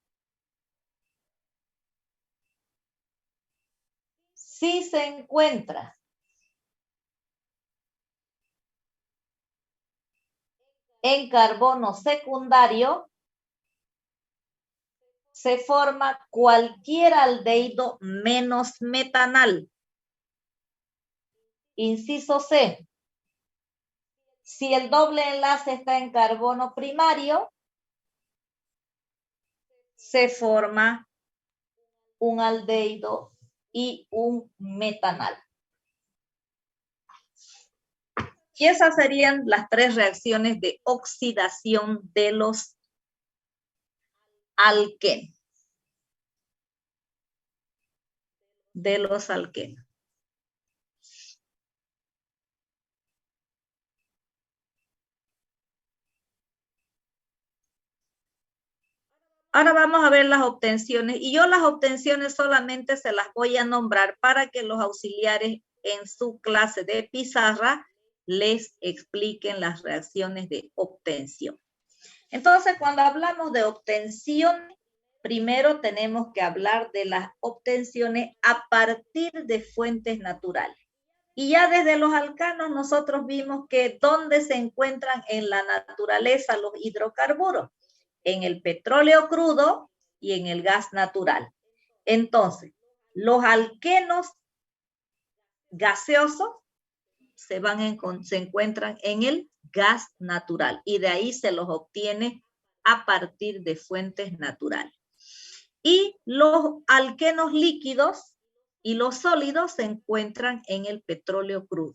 Si se encuentra en carbono secundario, se forma cualquier aldehído menos metanal. Inciso C. Si el doble enlace está en carbono primario, se forma un aldehído y un metanal. Y esas serían las 3 reacciones de oxidación de los alquenos. Ahora vamos a ver las obtenciones. Y yo las obtenciones solamente se las voy a nombrar para que los auxiliares en su clase de pizarra les expliquen las reacciones de obtención. Entonces, cuando hablamos de obtención, primero tenemos que hablar de las obtenciones a partir de fuentes naturales. Y ya desde los alcanos nosotros vimos que dónde se encuentran en la naturaleza los hidrocarburos, en el petróleo crudo y en el gas natural. Entonces, los alquenos gaseosos se encuentran en el gas natural y de ahí se los obtiene a partir de fuentes naturales. Y los alquenos líquidos y los sólidos se encuentran en el petróleo crudo.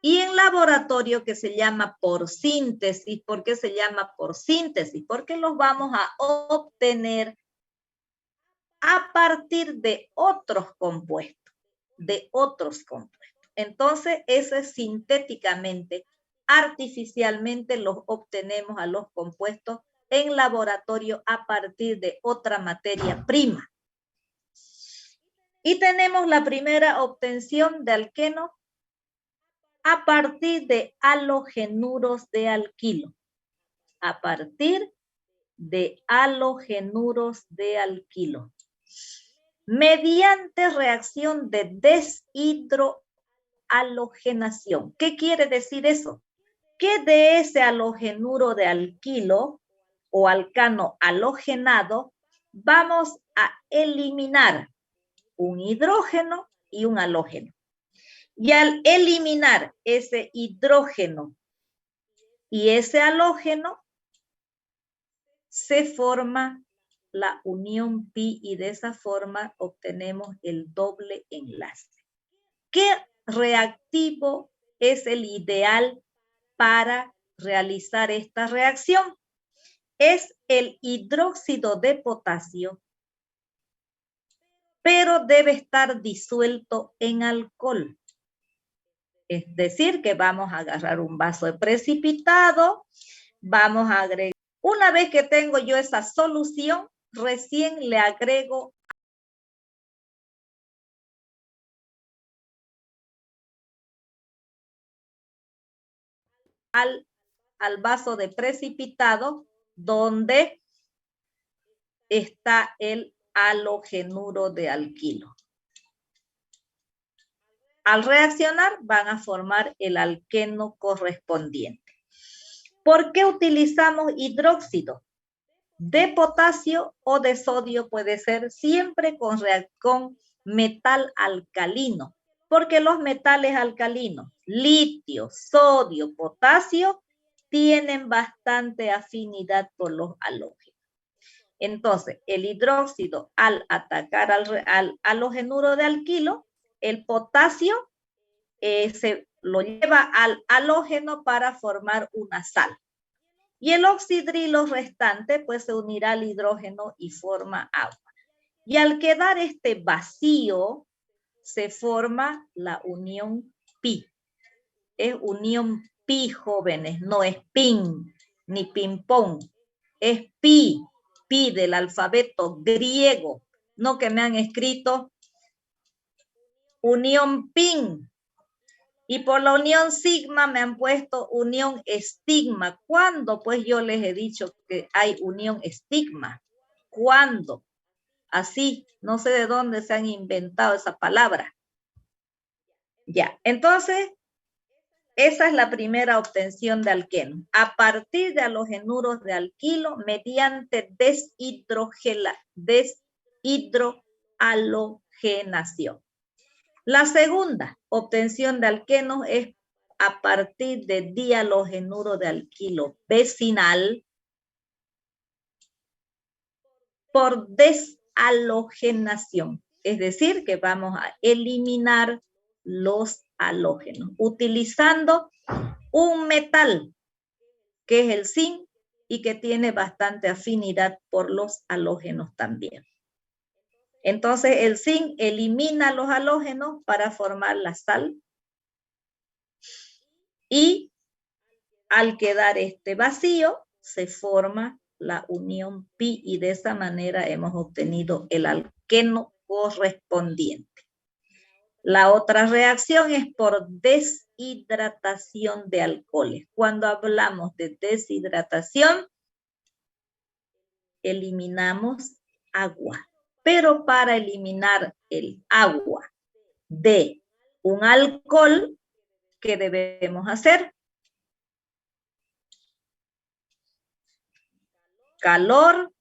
Y en laboratorio, que se llama por síntesis. ¿Por qué se llama por síntesis? Porque los vamos a obtener a partir de otros compuestos. Entonces, eso es sintéticamente, artificialmente los obtenemos a los compuestos en laboratorio a partir de otra materia prima. Y tenemos la primera obtención de alqueno a partir de halogenuros de alquilo. Mediante reacción de deshidrohalogenación. ¿Qué quiere decir eso? Que de ese halogenuro de alquilo o alcano halogenado vamos a eliminar un hidrógeno y un halógeno. Y al eliminar ese hidrógeno y ese halógeno, se forma la unión pi y de esa forma obtenemos el doble enlace. ¿Qué reactivo es el ideal para realizar esta reacción? Es el hidróxido de potasio, pero debe estar disuelto en alcohol. Es decir, que vamos a agarrar un vaso de precipitado, vamos a agregar. Una vez que tengo yo esa solución, recién le agrego al vaso de precipitado donde está el halogenuro de alquilo. Al reaccionar van a formar el alqueno correspondiente. ¿Por qué utilizamos hidróxido? De potasio o de sodio puede ser siempre con metal alcalino, porque los metales alcalinos, litio, sodio, potasio, tienen bastante afinidad por los halógenos. Entonces, el hidróxido al atacar al halogenuro de alquilo, el potasio se lo lleva al halógeno para formar una sal. Y el oxidrilo restante pues se unirá al hidrógeno y forma agua. Y al quedar este vacío, se forma la unión pi. Es unión pi, jóvenes, no es pin ni ping-pong. Es pi, pi del alfabeto griego, no que me han escrito unión pin. Y por la unión sigma me han puesto unión estigma. ¿Cuándo? Pues yo les he dicho que hay unión estigma. ¿Cuándo? Así, no sé de dónde se han inventado esa palabra. Ya, entonces, esa es la primera obtención de alqueno. A partir de halogenuros de alquilo mediante deshidrohalogenación. La segunda obtención de alquenos es a partir de dihalogenuro de alquilo vecinal por deshalogenación. Es decir, que vamos a eliminar los halógenos utilizando un metal que es el zinc y que tiene bastante afinidad por los halógenos también. Entonces el zinc elimina los halógenos para formar la sal y al quedar este vacío se forma la unión pi y de esa manera hemos obtenido el alqueno correspondiente. La otra reacción es por deshidratación de alcoholes. Cuando hablamos de deshidratación, eliminamos agua. Pero para eliminar el agua de un alcohol, ¿qué debemos hacer? Calor,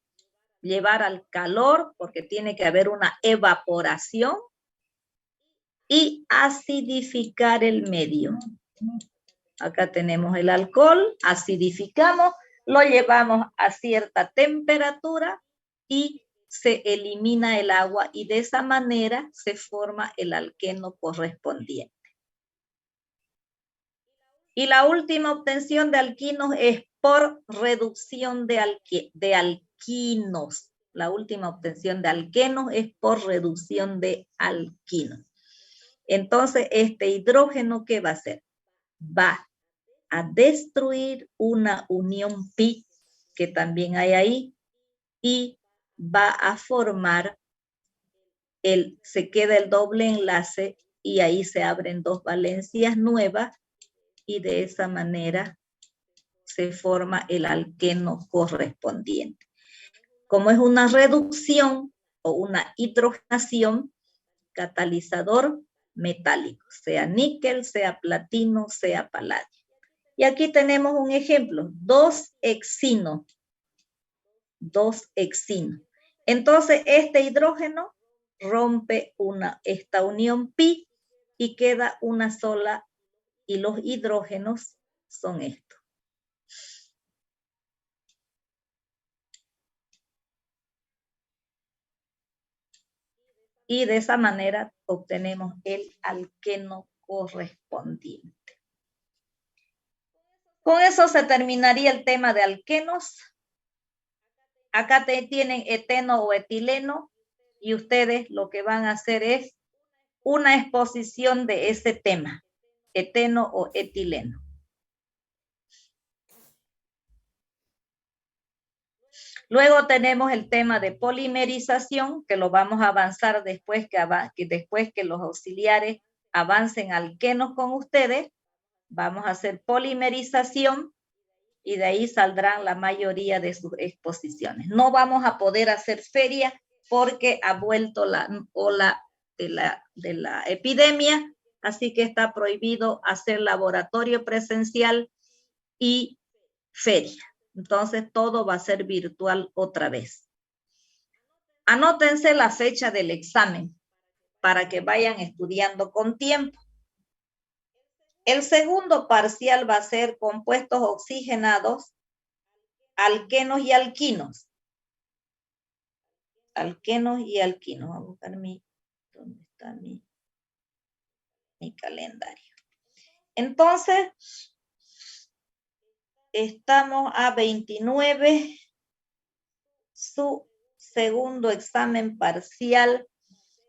llevar al calor, porque tiene que haber una evaporación, y acidificar el medio. Acá tenemos el alcohol, acidificamos, lo llevamos a cierta temperatura y se elimina el agua y de esa manera se forma el alqueno correspondiente. Y la última obtención de alquinos es por reducción de alquinos. La última obtención de alquenos es por reducción de alquinos. Entonces, este hidrógeno, ¿qué va a hacer? Va a destruir una unión pi que también hay ahí y va a formar se queda el doble enlace y ahí se abren dos valencias nuevas y de esa manera se forma el alqueno correspondiente. Como es una reducción o una hidrogenación, catalizador metálico, sea níquel, sea platino, sea paladio. Y aquí tenemos un ejemplo, 2-hexino. Entonces, este hidrógeno rompe esta unión pi y queda una sola y los hidrógenos son estos. Y de esa manera obtenemos el alqueno correspondiente. Con eso se terminaría el tema de alquenos. Acá tienen eteno o etileno y ustedes lo que van a hacer es una exposición de ese tema, eteno o etileno. Luego tenemos el tema de polimerización, que lo vamos a avanzar después que los auxiliares avancen alquenos con ustedes. Vamos a hacer polimerización y de ahí saldrán la mayoría de sus exposiciones. No vamos a poder hacer feria porque ha vuelto la ola de la epidemia, así que está prohibido hacer laboratorio presencial y feria. Entonces todo va a ser virtual otra vez. Anótense la fecha del examen para que vayan estudiando con tiempo. El segundo parcial va a ser compuestos oxigenados, alquenos y alquinos. Alquenos y alquinos. Voy a buscar ¿dónde está mi calendario? Entonces, estamos a 29. Su segundo examen parcial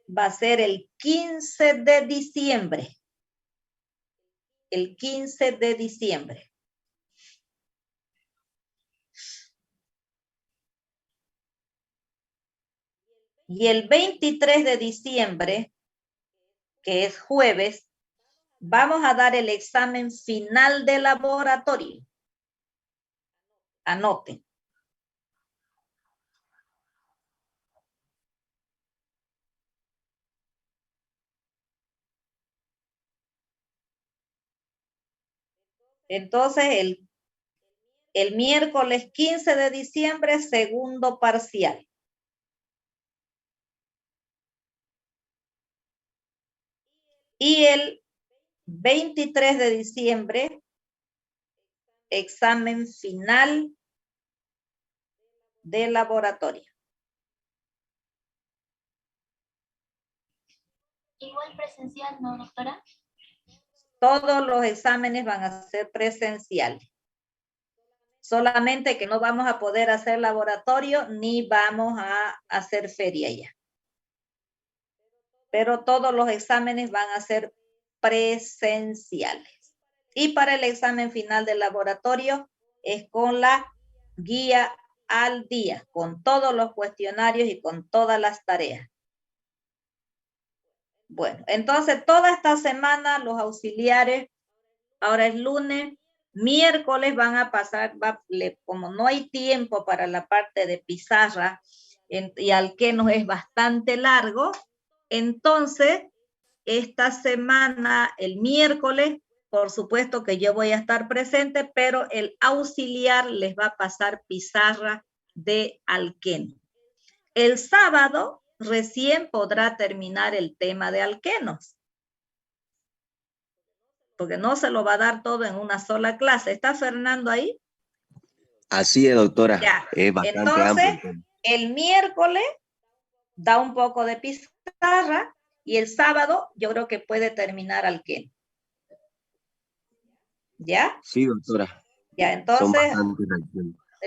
va a ser el 15 de diciembre. El 15 de diciembre. Y el 23 de diciembre, que es jueves, vamos a dar el examen final de laboratorio. Anoten. Entonces, el miércoles 15 de diciembre, segundo parcial. Y el 23 de diciembre, examen final de laboratorio. Igual presencial, ¿no, doctora? Todos los exámenes van a ser presenciales. Solamente que no vamos a poder hacer laboratorio ni vamos a hacer feria ya. Pero todos los exámenes van a ser presenciales. Y para el examen final del laboratorio es con la guía al día, con todos los cuestionarios y con todas las tareas. Bueno, entonces toda esta semana los auxiliares, ahora es lunes, miércoles van a pasar, como no hay tiempo para la parte de pizarra y alquenos es bastante largo, entonces esta semana, el miércoles, por supuesto que yo voy a estar presente, pero el auxiliar les va a pasar pizarra de alqueno. El sábado recién podrá terminar el tema de alquenos, porque no se lo va a dar todo en una sola clase. ¿Está Fernando ahí? Así es, doctora. Ya. Es bastante Entonces, amplio. el miércoles da un poco de pizarra y el sábado yo creo que puede terminar alqueno. ¿Ya? Sí, doctora. Ya, entonces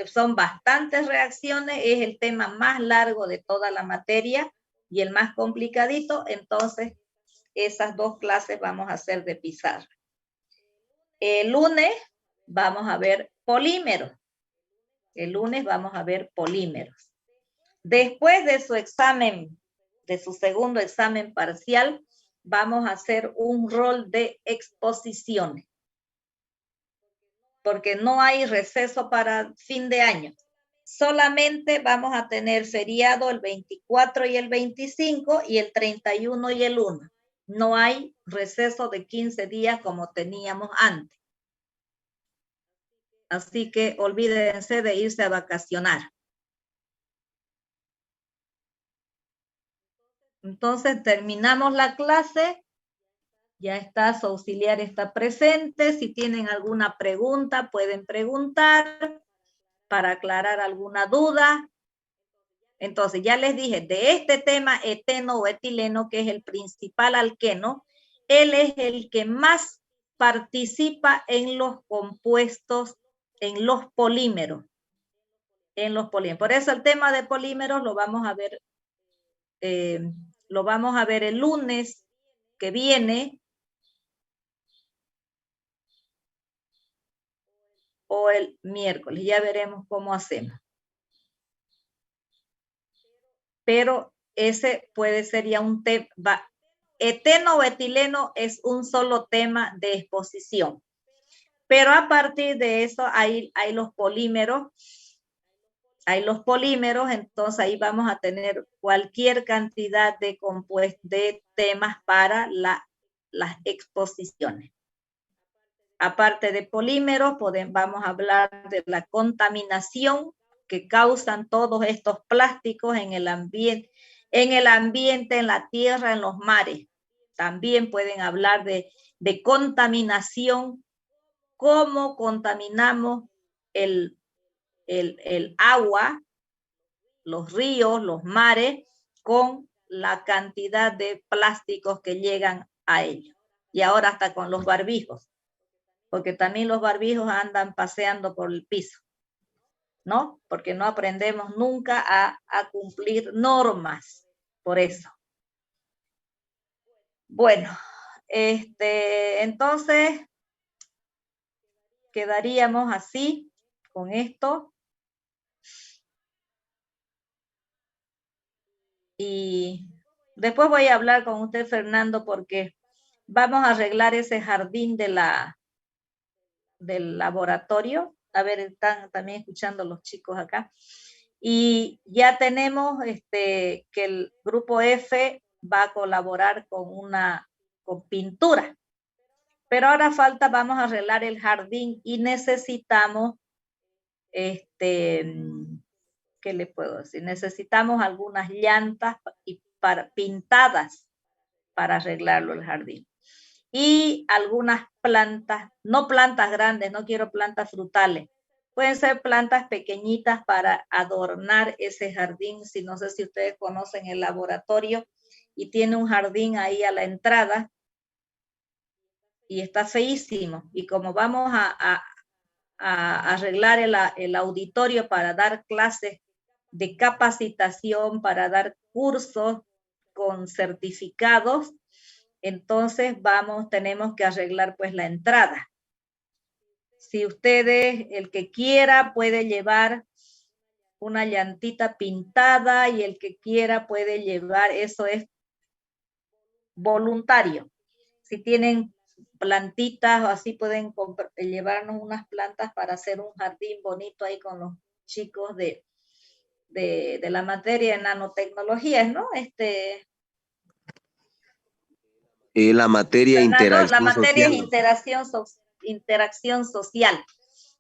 son bastantes reacciones, es el tema más largo de toda la materia y el más complicadito, entonces esas dos clases vamos a hacer de pizarra. El lunes vamos a ver polímeros. El lunes vamos a ver polímeros. Después de su examen, de su segundo examen parcial, vamos a hacer un rol de exposiciones. Porque no hay receso para fin de año. Solamente vamos a tener feriado el 24 y el 25 y el 31 y el 1. No hay receso de 15 días como teníamos antes. Así que olvídense de irse a vacacionar. Entonces terminamos la clase. Ya está, su auxiliar está presente. Si tienen alguna pregunta, pueden preguntar para aclarar alguna duda. Entonces, ya les dije, de este tema eteno o etileno, que es el principal alqueno, él es el que más participa en los compuestos, en los polímeros. Por eso el tema de polímeros lo vamos a ver, el lunes que viene o el miércoles. Ya veremos cómo hacemos. Pero ese puede ser ya un tema. Eteno o etileno es un solo tema de exposición. Pero a partir de eso hay los polímeros. Hay los polímeros, entonces ahí vamos a tener cualquier cantidad de temas para las exposiciones. Aparte de polímeros, vamos a hablar de la contaminación que causan todos estos plásticos en el ambiente, en la tierra, en los mares. También pueden hablar de contaminación, cómo contaminamos el agua, los ríos, los mares, con la cantidad de plásticos que llegan a ellos. Y ahora hasta con los barbijos, porque también los barbijos andan paseando por el piso, ¿no? Porque no aprendemos nunca a cumplir normas, por eso. Bueno, entonces quedaríamos así con esto. Y después voy a hablar con usted, Fernando, porque vamos a arreglar ese jardín del laboratorio. A ver, están también escuchando los chicos acá. Y ya tenemos que el grupo F va a colaborar con pintura. Pero ahora vamos a arreglar el jardín y necesitamos, ¿qué le puedo decir? Necesitamos algunas llantas pintadas para arreglarlo el jardín. Y algunas plantas, no plantas grandes, no quiero plantas frutales. Pueden ser plantas pequeñitas para adornar ese jardín. No sé si ustedes conocen el laboratorio y tiene un jardín ahí a la entrada y está feísimo. Y como vamos a arreglar el auditorio para dar clases de capacitación, para dar cursos con certificados, entonces tenemos que arreglar pues la entrada. Si ustedes, el que quiera, puede llevar una llantita pintada y el que quiera puede llevar, eso es voluntario. Si tienen plantitas o así, pueden llevarnos unas plantas para hacer un jardín bonito ahí con los chicos de la materia de nanotecnologías, ¿no? La materia interacción la materia social. es interacción social,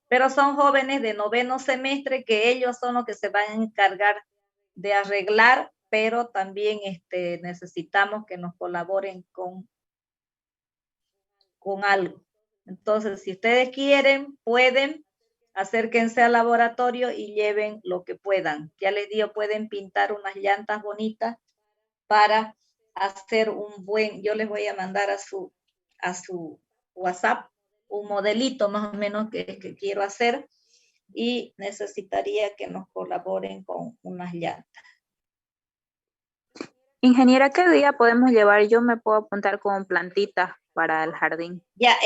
pero son jóvenes de 9º semestre que ellos son los que se van a encargar de arreglar, pero también necesitamos que nos colaboren con algo. Entonces, si ustedes quieren, pueden, acérquense al laboratorio y lleven lo que puedan. Ya les digo, pueden pintar unas llantas bonitas para hacer yo les voy a mandar a su WhatsApp un modelito más o menos que quiero hacer y necesitaría que nos colaboren con unas llantas. Ingeniera, ¿qué día podemos llevar? Yo me puedo apuntar con plantitas para el jardín. Ya,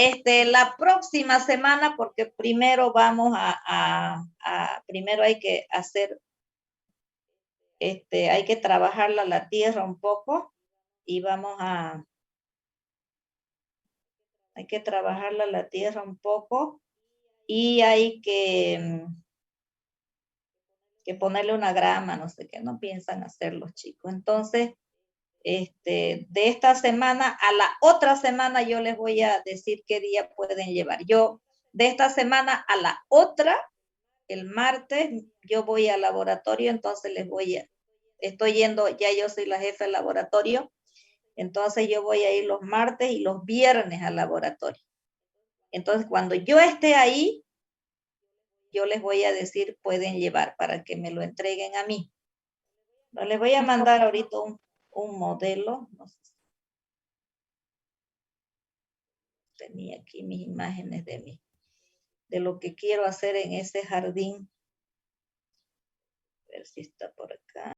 la próxima semana, porque primero vamos primero hay que hacer, hay que trabajar la tierra un poco y hay que trabajarla la tierra un poco y hay que ponerle una grama, no sé qué, no piensan hacer los chicos. Entonces, de esta semana a la otra semana yo les voy a decir qué día pueden llevar. De esta semana a la otra, el martes, yo voy al laboratorio, entonces estoy yendo, ya yo soy la jefa del laboratorio, entonces yo voy a ir los martes y los viernes al laboratorio. Entonces, cuando yo esté ahí, yo les voy a decir, pueden llevar para que me lo entreguen a mí. Les voy a mandar ahorita un modelo. No sé si tenía aquí mis imágenes de lo que quiero hacer en ese jardín. A ver si está por acá.